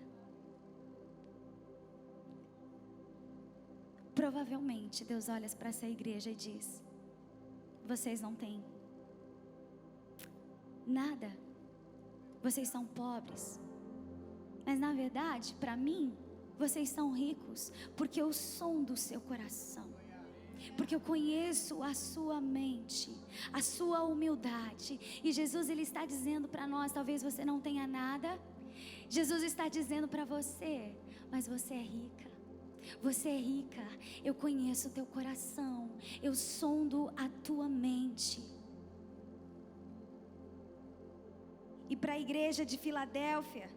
Provavelmente Deus olha para essa igreja e diz: vocês não têm nada, vocês são pobres, mas na verdade, para mim, vocês são ricos, porque eu sondo o seu coração, porque eu conheço a sua mente, a sua humildade. E Jesus, Ele está dizendo para nós: talvez você não tenha nada. Jesus está dizendo para você: mas você é rica. Você é rica, eu conheço o teu coração, eu sondo a tua mente. E para a igreja de Filadélfia,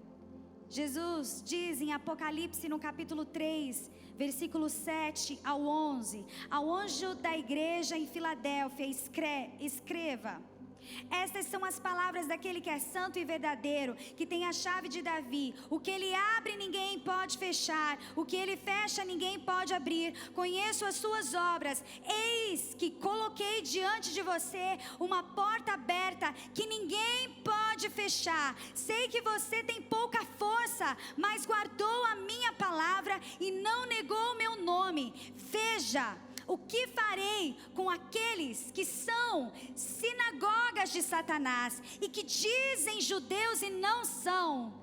Jesus diz em Apocalipse no capítulo 3, versículo 7 ao 11: ao anjo da igreja em Filadélfia escreva: estas são as palavras daquele que é santo e verdadeiro, que tem a chave de Davi. O que ele abre ninguém pode fechar, o que ele fecha ninguém pode abrir. Conheço as suas obras, eis que coloquei diante de você uma porta aberta que ninguém pode fechar. Sei que você tem pouca força, mas guardou a minha palavra e não negou o meu nome. Veja o que farei com aqueles que são sinagogas de Satanás e que dizem judeus e não são,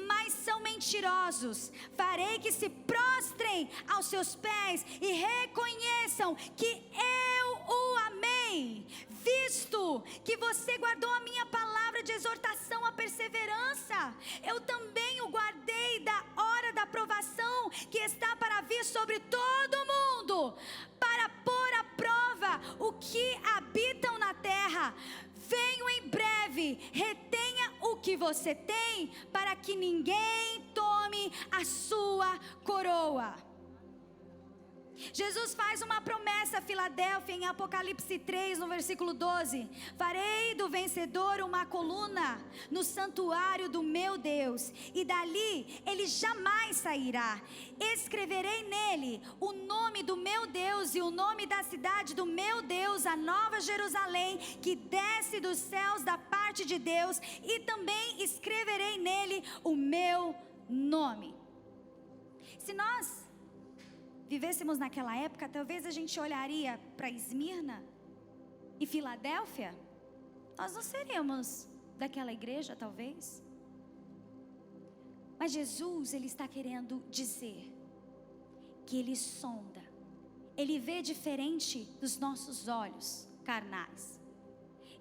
mas são mentirosos. Farei que se prostrem aos seus pés e reconheçam que eu o amei, visto que você guardou a minha palavra de exortação à perseverança. Eu também o guardei da hora da provação que está para vir sobre todo mundo, para pôr à prova o que habitam na terra. Venho em breve, retenha o que você tem, para que ninguém tome a sua coroa. Jesus faz uma promessa a Filadélfia em Apocalipse 3, no versículo 12: farei do vencedor uma coluna no santuário do meu Deus, e dali ele jamais sairá. Escreverei nele o nome do meu Deus e o nome da cidade do meu Deus, a Nova Jerusalém, que desce dos céus da parte de Deus, e também escreverei nele o meu nome. Se nós vivêssemos naquela época, talvez a gente olharia para Esmirna e Filadélfia, nós não seríamos daquela igreja, talvez. Mas Jesus, Ele está querendo dizer que Ele sonda, Ele vê diferente dos nossos olhos carnais.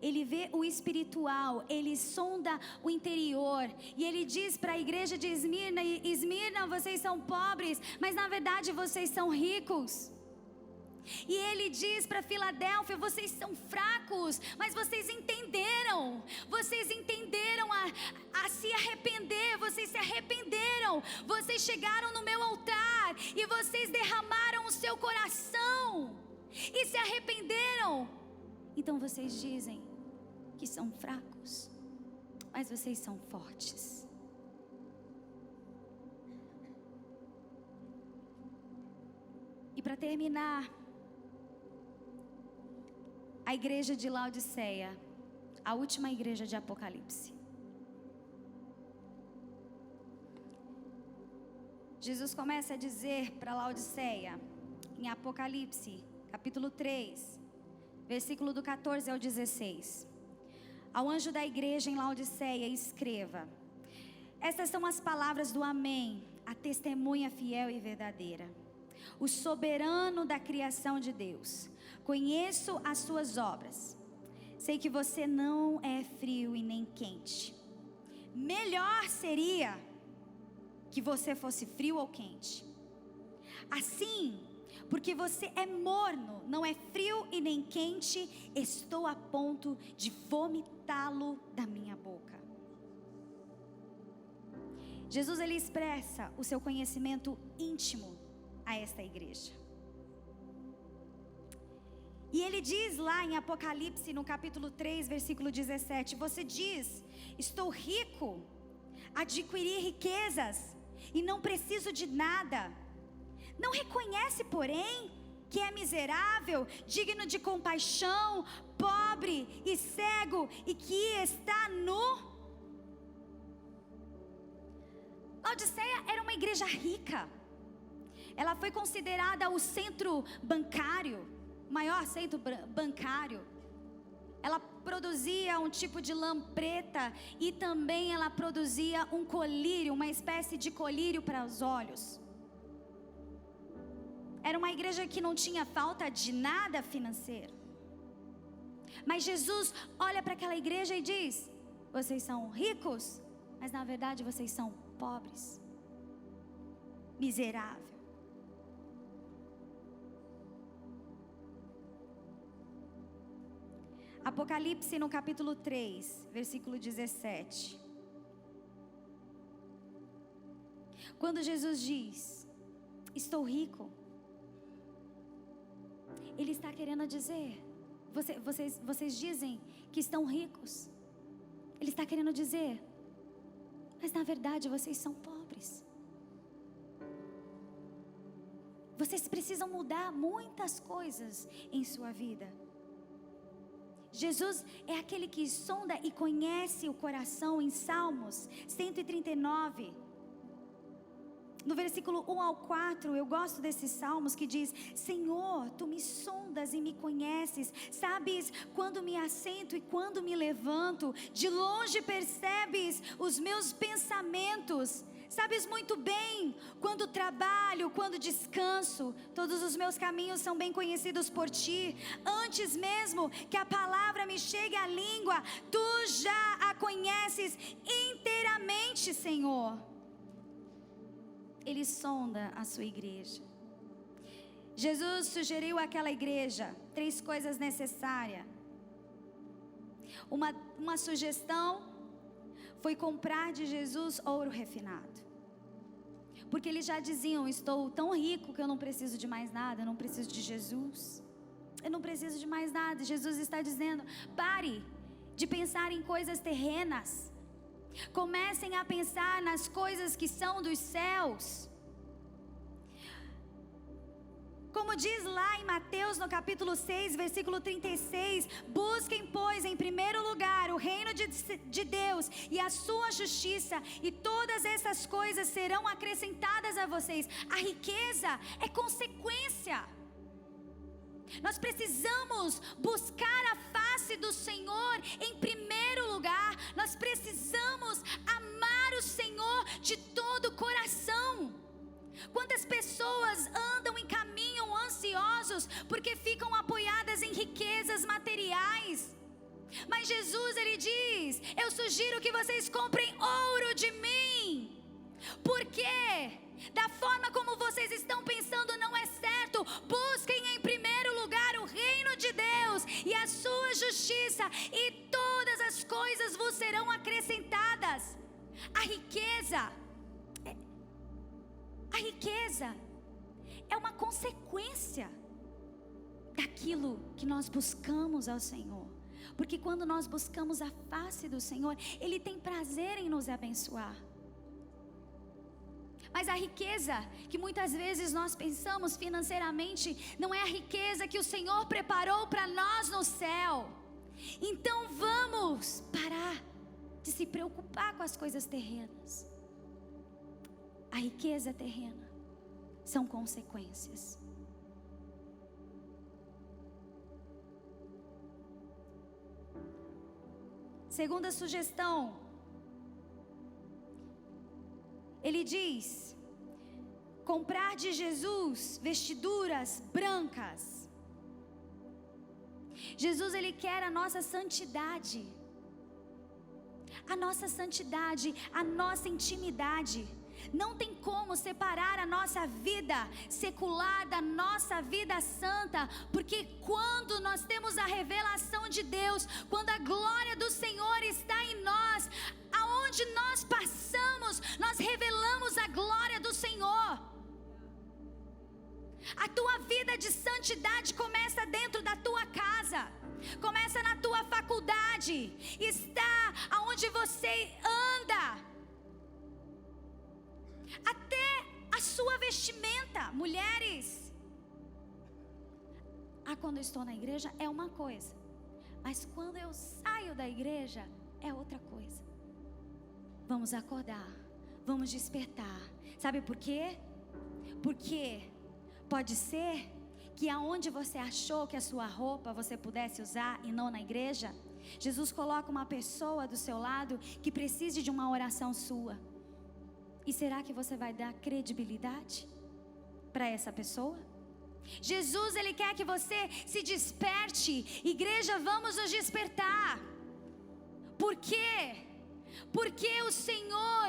Ele vê o espiritual, Ele sonda o interior. E Ele diz para a igreja de Esmirna: Esmirna, vocês são pobres, mas na verdade vocês são ricos. E Ele diz para Filadélfia: vocês são fracos, mas vocês entenderam a se arrepender, vocês se arrependeram, vocês chegaram no meu altar e vocês derramaram o seu coração e se arrependeram. Então vocês dizem que são fracos, mas vocês são fortes. E para terminar, a igreja de Laodiceia, a última igreja de Apocalipse. Jesus começa a dizer para Laodiceia, em Apocalipse, capítulo 3, versículo do 14 ao 16. Ao anjo da igreja em Laodiceia escreva: estas são as palavras do Amém, a testemunha fiel e verdadeira, o soberano da criação de Deus. Conheço as suas obras, sei que você não é frio e nem quente. Melhor seria que você fosse frio ou quente. Assim, porque você é morno, não é frio e nem quente, estou a ponto de vomitá-lo da minha boca. Jesus ele expressa o seu conhecimento íntimo a esta igreja. E ele diz lá em Apocalipse, no capítulo 3, versículo 17, você diz, estou rico, adquiri riquezas e não preciso de nada. Não reconhece, porém, que é miserável, digno de compaixão, pobre e cego e que está nu? Laodiceia era uma igreja rica. Ela foi considerada o centro bancário, maior centro bancário. Ela produzia um tipo de lã preta e também ela produzia um colírio, uma espécie de colírio para os olhos. Era uma igreja que não tinha falta de nada financeiro. Mas Jesus olha para aquela igreja e diz: vocês são ricos, mas na verdade vocês são pobres, miserável. Apocalipse no capítulo 3, versículo 17. Quando Jesus diz, estou rico, Ele está querendo dizer, vocês dizem que estão ricos. Ele está querendo dizer, mas na verdade vocês são pobres. Vocês precisam mudar muitas coisas em sua vida. Jesus é aquele que sonda e conhece o coração. Em Salmos 139, no versículo 1 ao 4, eu gosto desses salmos que diz: Senhor, tu me sondas e me conheces, sabes quando me assento e quando me levanto, de longe percebes os meus pensamentos. Sabes muito bem quando trabalho, quando descanso. Todos os meus caminhos são bem conhecidos por ti. Antes mesmo que a palavra me chegue à língua, tu já a conheces inteiramente, Senhor. Ele sonda a sua igreja. Jesus sugeriu àquela igreja 3 coisas necessárias. Uma sugestão foi comprar de Jesus ouro refinado. Porque eles já diziam: estou tão rico que eu não preciso de mais nada, eu não preciso de Jesus. Eu não preciso de mais nada. Jesus está dizendo: pare de pensar em coisas terrenas. Comecem a pensar nas coisas que são dos céus. Como diz lá em Mateus no capítulo 6, versículo 36, busquem pois em primeiro lugar o reino de Deus e a sua justiça, e todas essas coisas serão acrescentadas a vocês. A riqueza é consequência. Nós precisamos buscar a face do Senhor em primeiro lugar. Nós precisamos amar o Senhor de todo o coração. Quantas pessoas andam e caminham ansiosos porque ficam apoiadas em riquezas materiais? Mas Jesus, Ele diz: eu sugiro que vocês comprem ouro de mim. Por quê? Da forma como vocês estão pensando não é certo. Busquem em primeiro lugar o reino de Deus e a sua justiça, e todas as coisas vos serão acrescentadas. A riqueza é uma consequência daquilo que nós buscamos ao Senhor. Porque quando nós buscamos a face do Senhor, Ele tem prazer em nos abençoar. Mas a riqueza que muitas vezes nós pensamos financeiramente não é a riqueza que o Senhor preparou para nós no céu. Então vamos parar de se preocupar com as coisas terrenas. A riqueza terrena são consequências. Segunda sugestão, ele diz: comprar de Jesus vestiduras brancas. Jesus, Ele quer a nossa santidade. A nossa santidade, a nossa intimidade. Não tem como separar a nossa vida secular da nossa vida santa, porque quando nós temos a revelação de Deus, quando a glória do Senhor está em nós, aonde aonde nós passamos, nós revelamos a glória do Senhor. A tua vida de santidade começa dentro da tua casa, começa na tua faculdade, está aonde você anda, até a sua vestimenta. Mulheres, quando eu estou na igreja é uma coisa, mas quando eu saio da igreja é outra coisa. Vamos acordar, vamos despertar. Sabe por quê? Porque pode ser que aonde você achou que a sua roupa você pudesse usar e não na igreja, Jesus coloca uma pessoa do seu lado que precise de uma oração sua. E será que você vai dar credibilidade para essa pessoa? Jesus, Ele quer que você se desperte. Igreja, vamos nos despertar. Por quê? Porque o Senhor,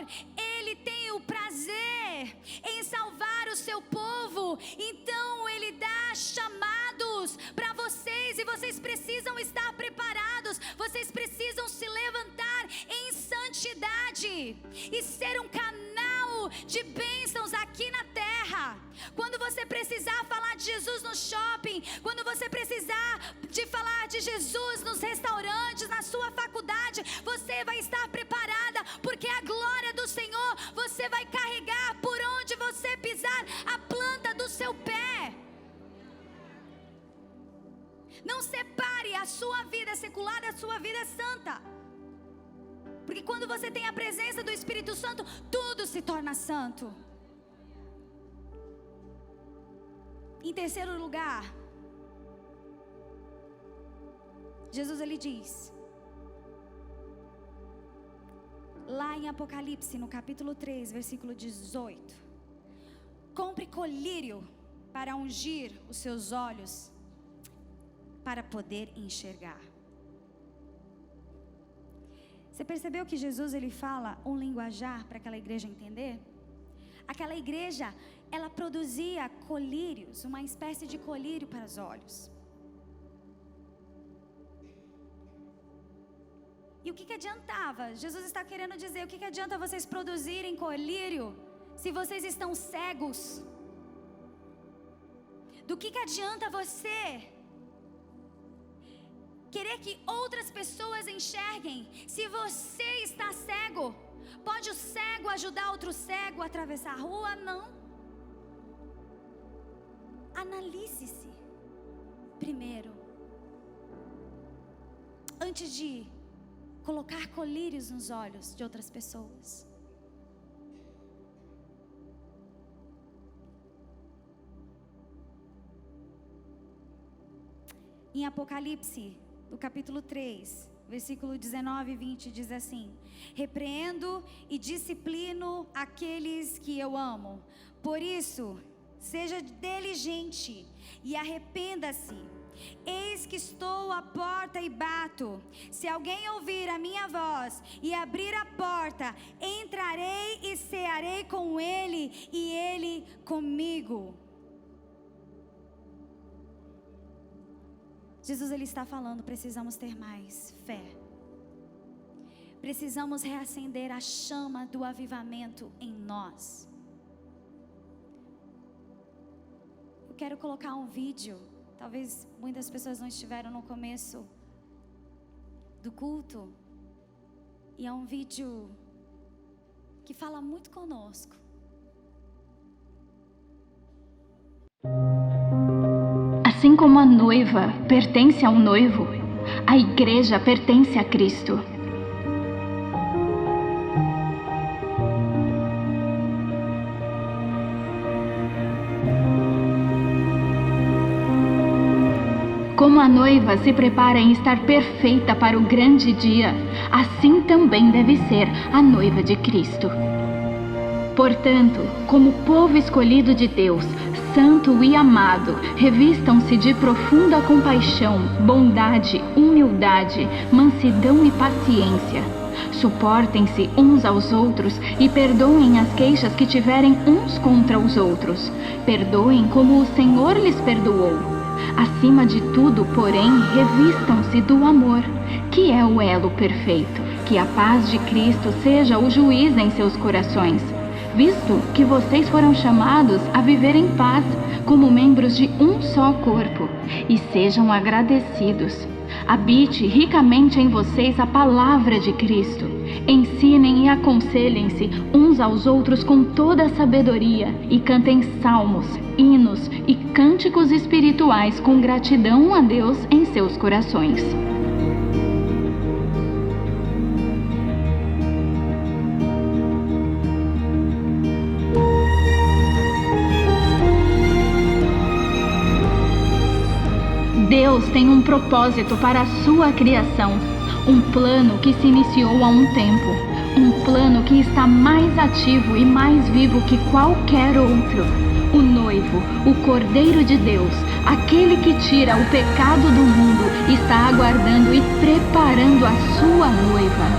Ele tem o prazer em salvar o seu povo. Então Ele dá chamados para vocês, e vocês precisam estar preparados. Vocês precisam se levantar em santidade e ser um canal de bênçãos aqui na terra. Quando você precisar falar de Jesus no shopping, quando você precisar de falar de Jesus nos restaurantes, na sua faculdade, você vai estar preparada, porque a glória do Senhor você vai carregar por onde você pisar a planta do seu pé. Não separe a sua vida secular da sua vida santa, porque quando você tem a presença do Espírito Santo, tudo se torna santo. Em terceiro lugar, Jesus Ele diz, lá em Apocalipse, no capítulo 3, versículo 18: compre colírio para ungir os seus olhos, para poder enxergar. Você percebeu que Jesus Ele fala um linguajar para aquela igreja entender? Aquela igreja, ela produzia colírios, uma espécie de colírio para os olhos. E o que adiantava? Jesus está querendo dizer, o que adianta vocês produzirem colírio se vocês estão cegos? Do que adianta você querer que outras pessoas enxerguem se você está cego? Pode o cego ajudar outro cego a atravessar a rua? Não. Analise-se primeiro, antes de colocar colírios nos olhos de outras pessoas. Em Apocalipse, no capítulo 3, versículo 19 e 20, diz assim: repreendo e disciplino aqueles que eu amo. Por isso, seja diligente e arrependa-se. Eis que estou à porta e bato. Se alguém ouvir a minha voz e abrir a porta, entrarei e cearei com ele e ele comigo. Jesus Ele está falando, precisamos ter mais fé. Precisamos reacender a chama do avivamento em nós. Eu quero colocar um vídeo. Talvez muitas pessoas não estiveram no começo do culto. E é um vídeo que fala muito conosco. Assim como a noiva pertence ao noivo, a igreja pertence a Cristo. Como a noiva se prepara em estar perfeita para o grande dia, assim também deve ser a noiva de Cristo. Portanto, como povo escolhido de Deus, santo e amado, revistam-se de profunda compaixão, bondade, humildade, mansidão e paciência. Suportem-se uns aos outros e perdoem as queixas que tiverem uns contra os outros. Perdoem como o Senhor lhes perdoou. Acima de tudo, porém, revistam-se do amor, que é o elo perfeito, Que a paz de Cristo seja o juiz em seus corações, visto que vocês foram chamados a viver em paz, como membros de um só corpo, e sejam agradecidos. Habite ricamente em vocês a palavra de Cristo. Ensinem e aconselhem-se uns aos outros com toda a sabedoria, e cantem salmos, hinos e cânticos espirituais com gratidão a Deus em seus corações. Deus tem um propósito para a sua criação, um plano que se iniciou há um tempo, um plano que está mais ativo e mais vivo que qualquer outro. O noivo, o Cordeiro de Deus, aquele que tira o pecado do mundo, está aguardando e preparando a sua noiva.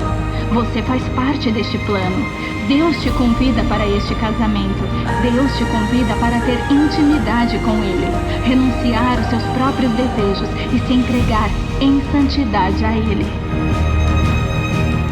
Você faz parte deste plano. Deus te convida para este casamento. Deus te convida para ter intimidade com Ele, renunciar aos seus próprios desejos e se entregar em santidade a Ele.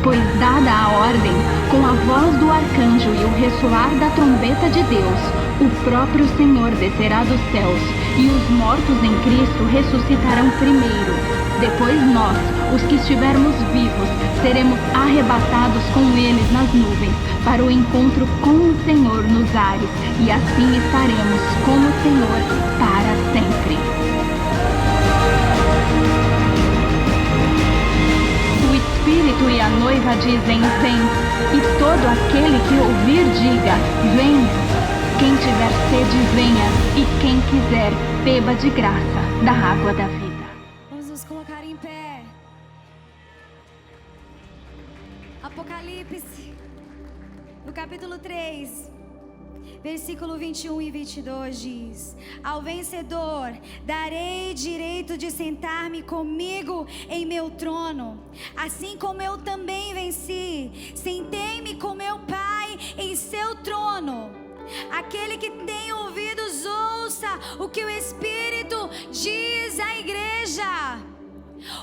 Pois dada a ordem, com a voz do arcanjo e o ressoar da trombeta de Deus, o próprio Senhor descerá dos céus, e os mortos em Cristo ressuscitarão primeiro. Depois nós, os que estivermos vivos, seremos arrebatados com eles nas nuvens, para o encontro com o Senhor nos ares, e assim estaremos com o Senhor para sempre. O Espírito e a noiva dizem: vem, e todo aquele que ouvir diga: vem. Quem tiver sede, venha, e quem quiser, beba de graça da água da vida. Vamos nos colocar em pé. Apocalipse, no capítulo 3, versículo 21 e 22 diz: ao vencedor darei direito de sentar-me comigo em meu trono, assim como eu também venci, sentei-me com meu Pai em seu trono. Aquele que tem ouvidos, ouça o que o Espírito diz à igreja.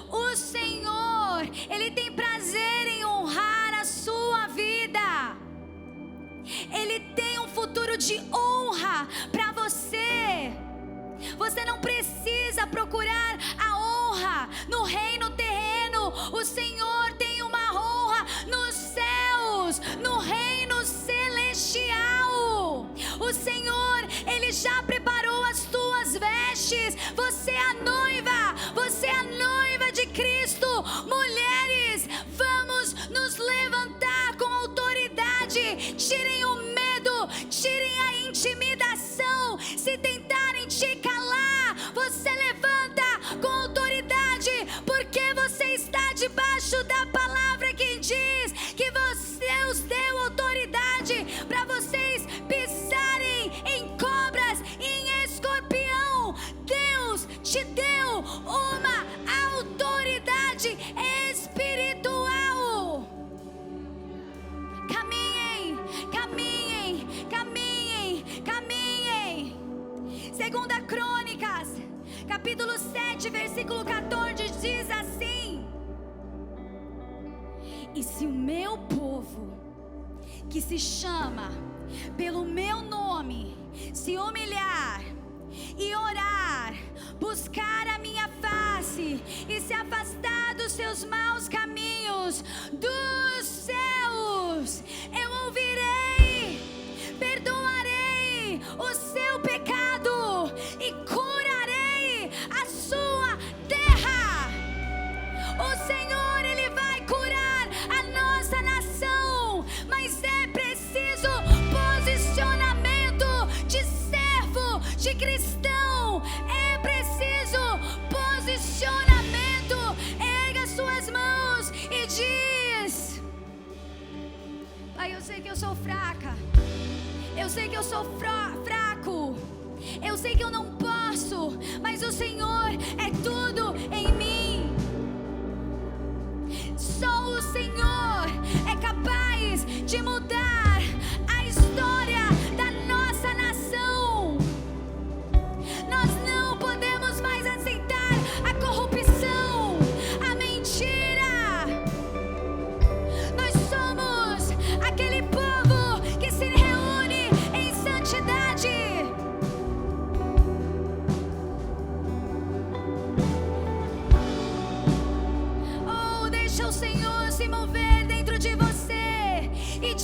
O Senhor, Ele tem prazer em honrar a sua vida. Ele tem um futuro de honra para você. Você não precisa procurar a honra no reino terreno. O Senhor tem uma honra nos céus, no reino celestial. O Senhor, Ele já preparou as tuas vestes. Você é a noiva, você é a noiva de Cristo. Mulheres, vamos nos levantar com autoridade. Tirem o medo, tirem a intimidação. Se tentarem te calar, você levanta com autoridade, porque você está debaixo da palavra que diz que Deus deu autoridade para vocês pisarem em cobras e em escorpião. Deus te deu uma autoridade espiritual. Caminhem, caminhem, caminhem, caminhem. Segunda Crônicas, capítulo 7, versículo 14 diz assim: e se o meu povo, que se chama pelo meu nome, se humilhar e orar, buscar a minha face e se afastar dos seus maus caminhos, dos céus eu ouvirei, perdoarei o seu pecado e curarei a sua terra. O Senhor, Ele vai curar a nossa nação, mas é preciso posicionamento de servo, de cristão. É preciso posicionamento. Erga suas mãos e diz: Pai, eu sei que eu sou fraca, eu sei que eu sou fraco, eu sei que eu não posso, mas o Senhor é tudo em mim. Só o Senhor é capaz de mudar a história da nossa nação. Nós não podemos mais aceitar a corrupção, a mentira.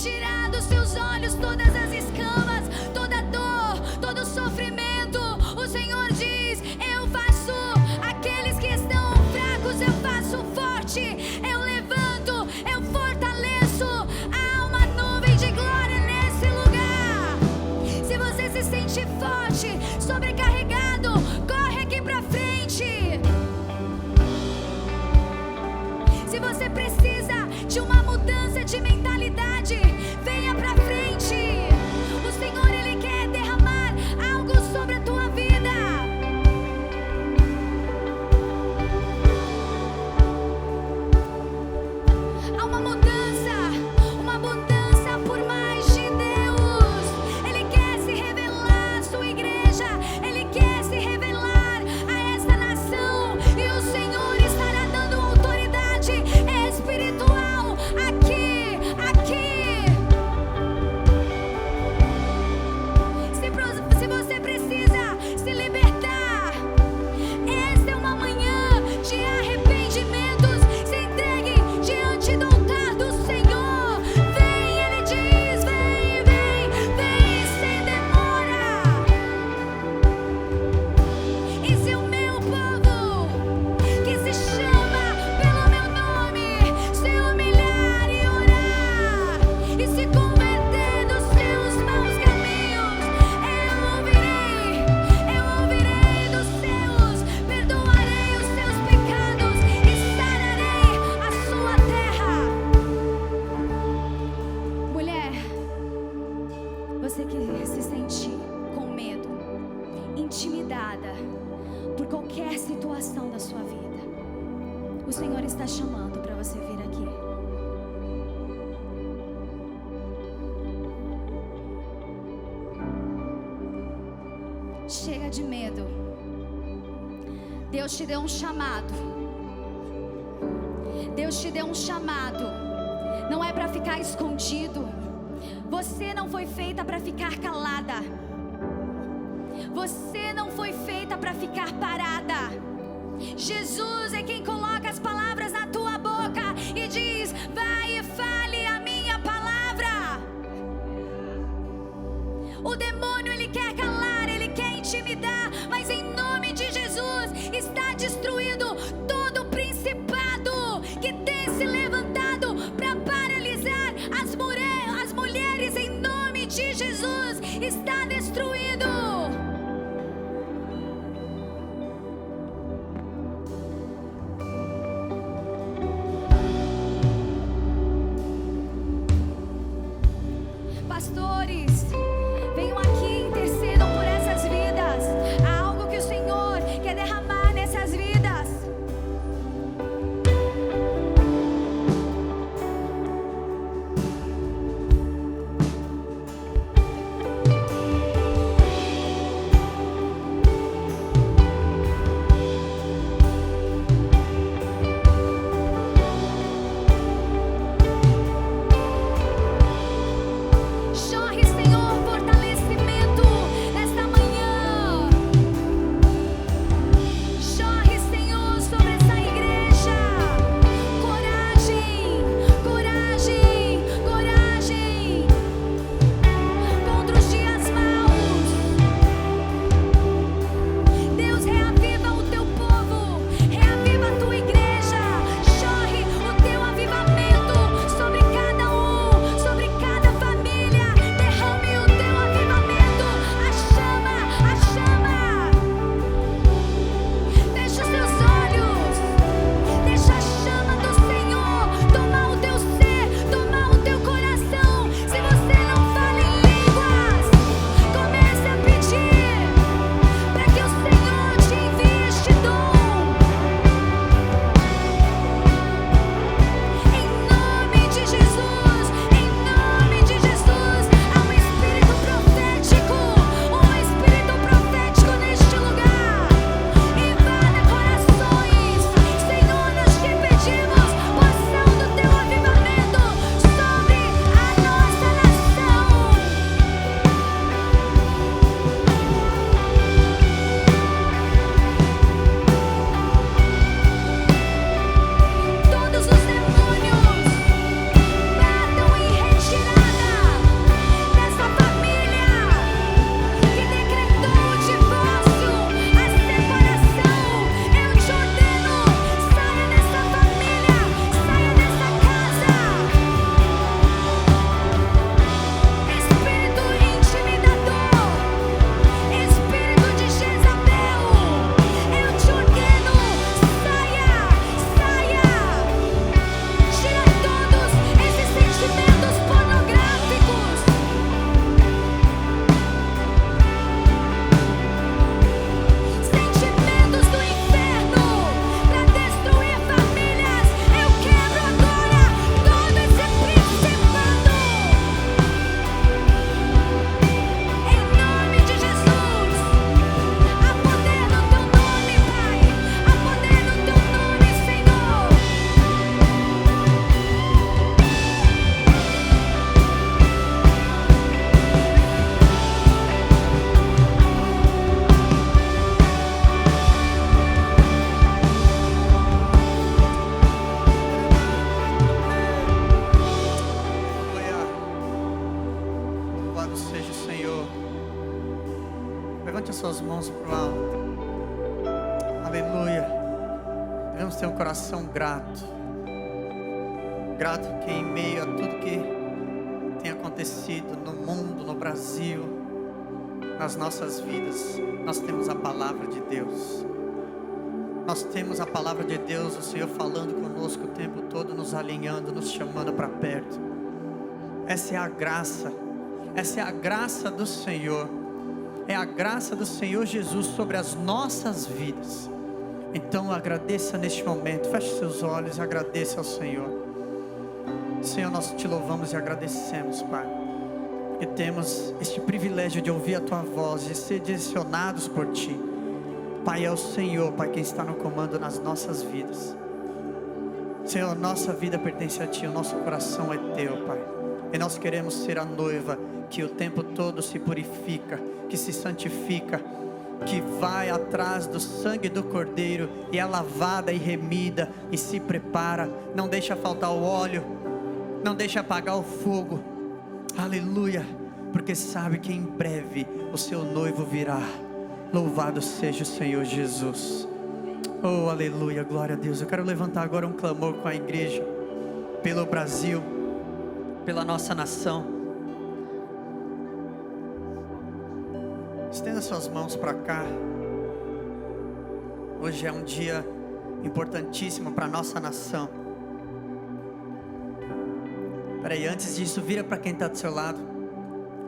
tirar dos seus olhos todas as escamas, toda dor, todo sofrimento. O Senhor diz: eu faço aqueles que estão fracos, eu faço forte, eu levanto, eu fortaleço. Há uma nuvem de glória nesse lugar. Se você se sente forte, sobrecarregado, corre aqui pra frente. Se você precisa de uma mudança de mentalidade, venha pra frente. O Senhor, Ele quer derramar algo sobre a tua vida. Há uma mudança por mais de Deus. Ele quer se revelar à sua igreja, Ele quer se revelar a esta nação, e o Senhor estará dando autoridade espiritual aqui. Se você precisa se libertar, esta é uma manhã de arrependimentos. Se entregue diante do altar do Senhor. Vem, Ele diz, vem, vem, vem sem demora. E se o meu povo, que se chama pelo meu nome, se humilhar e orar e se converter dos seus maus caminhos, eu ouvirei dos céus, perdoarei os seus pecados e sararei a sua terra. Mulher, você que se sente com medo, intimidada por qualquer situação da sua vida, o Senhor está chamando para você vir aqui. Chega de medo. Deus te deu um chamado. Deus te deu um chamado. Não é para ficar escondido. Você não foi feita para ficar calada. Você não foi feita para ficar parada. Jesus é quem coloca as palavras na tua boca e diz: vai e fale a minha palavra. O demônio, ele quer calar, ele quer intimidar, mas em nome de Jesus está destruído todo principado que tem se levantado para paralisar as mulheres. Em nome de Jesus está destruído. mãos para o alto. Aleluia. Devemos ter um coração grato. Grato que em meio a tudo que tem acontecido no mundo, no Brasil, nas nossas vidas, nós temos a palavra de Deus. Nós temos a palavra de Deus, o Senhor falando conosco o tempo todo, nos alinhando, nos chamando para perto. Essa é a graça. Essa é a graça do Senhor. É a graça do Senhor Jesus sobre as nossas vidas. Então agradeça neste momento. Feche seus olhos e agradeça ao Senhor. Senhor, nós te louvamos e agradecemos, Pai, porque temos este privilégio de ouvir a Tua voz, de ser direcionados por Ti. Pai, é o Senhor, Pai, quem está no comando nas nossas vidas. Senhor, nossa vida pertence a Ti, o nosso coração é Teu, Pai. E nós queremos ser a noiva que o tempo todo se purifica, que se santifica, que vai atrás do sangue do Cordeiro e é lavada e remida e se prepara. Não deixa faltar o óleo, não deixa apagar o fogo. Aleluia, porque sabe que em breve o seu noivo virá. Louvado seja o Senhor Jesus. Oh, aleluia, glória a Deus. Eu quero levantar agora um clamor com a igreja, pelo Brasil, pela nossa nação. Estenda suas mãos para cá. Hoje é um dia importantíssimo para a nossa nação. Peraí, antes disso, vira para quem está do seu lado.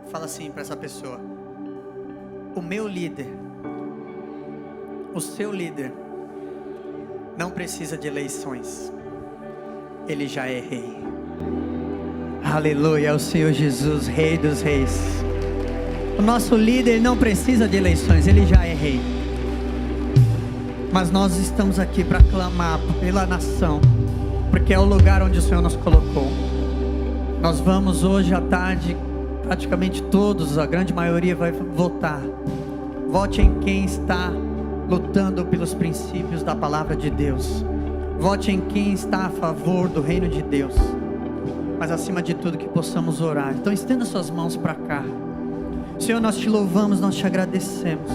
Fala assim para essa pessoa: o meu líder, o seu líder, não precisa de eleições. Ele já é rei. Aleluia, é o Senhor Jesus, Rei dos Reis. O nosso líder não precisa de eleições, ele já é rei. Mas nós estamos aqui para clamar pela nação, porque é o lugar onde o Senhor nos colocou. Nós vamos hoje à tarde, praticamente todos, a grande maioria vai votar. Vote em quem está lutando pelos princípios da palavra de Deus. Vote em quem está a favor do reino de Deus. Mas acima de tudo que possamos orar. Então estenda suas mãos para cá. Senhor, nós te louvamos, nós te agradecemos.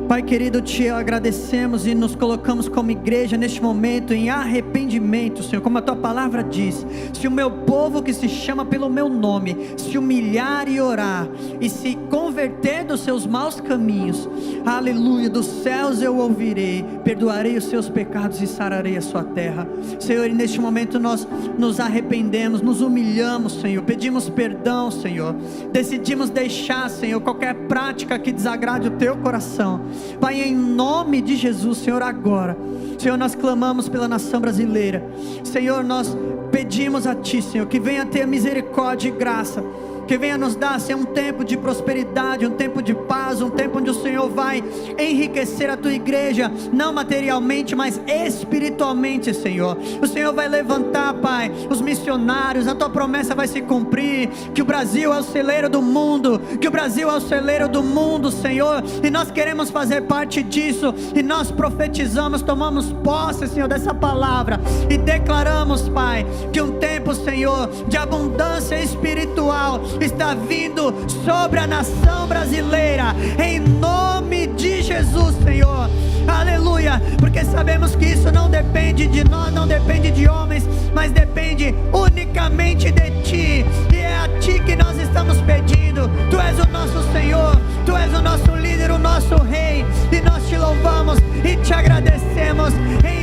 Pai querido, te agradecemos e nos colocamos como igreja neste momento em arrependimento, Senhor, como a tua palavra diz: se o meu povo que se chama pelo meu nome se humilhar e orar e se converter dos seus maus caminhos, aleluia, dos céus eu ouvirei, perdoarei os seus pecados e sararei a sua terra. Senhor, e neste momento nós nos arrependemos, nos humilhamos, Senhor, pedimos perdão, Senhor, decidimos deixar, Senhor, qualquer prática que desagrade o teu coração. Pai, em nome de Jesus, Senhor, agora, Senhor, nós clamamos pela nação brasileira. Senhor, nós pedimos a Ti, Senhor, que venha ter misericórdia e graça, que venha nos dar, Senhor, um tempo de prosperidade, um tempo de paz, um tempo onde o Senhor vai enriquecer a Tua igreja, não materialmente, mas espiritualmente, Senhor. O Senhor vai levantar, Pai, os missionários, a Tua promessa vai se cumprir, que o Brasil é o celeiro do mundo, que o Brasil é o celeiro do mundo, Senhor, e nós queremos fazer parte disso, e nós profetizamos, tomamos posse, Senhor, dessa palavra, e declaramos, Pai, que um tempo, Senhor, de abundância espiritual está vindo sobre a nação brasileira, em nome de Jesus, Senhor, aleluia, porque sabemos que isso não depende de nós, não depende de homens, mas depende unicamente de Ti, e é a Ti que nós estamos pedindo. Tu és o nosso Senhor, Tu és o nosso líder, o nosso Rei, e nós Te louvamos e Te agradecemos em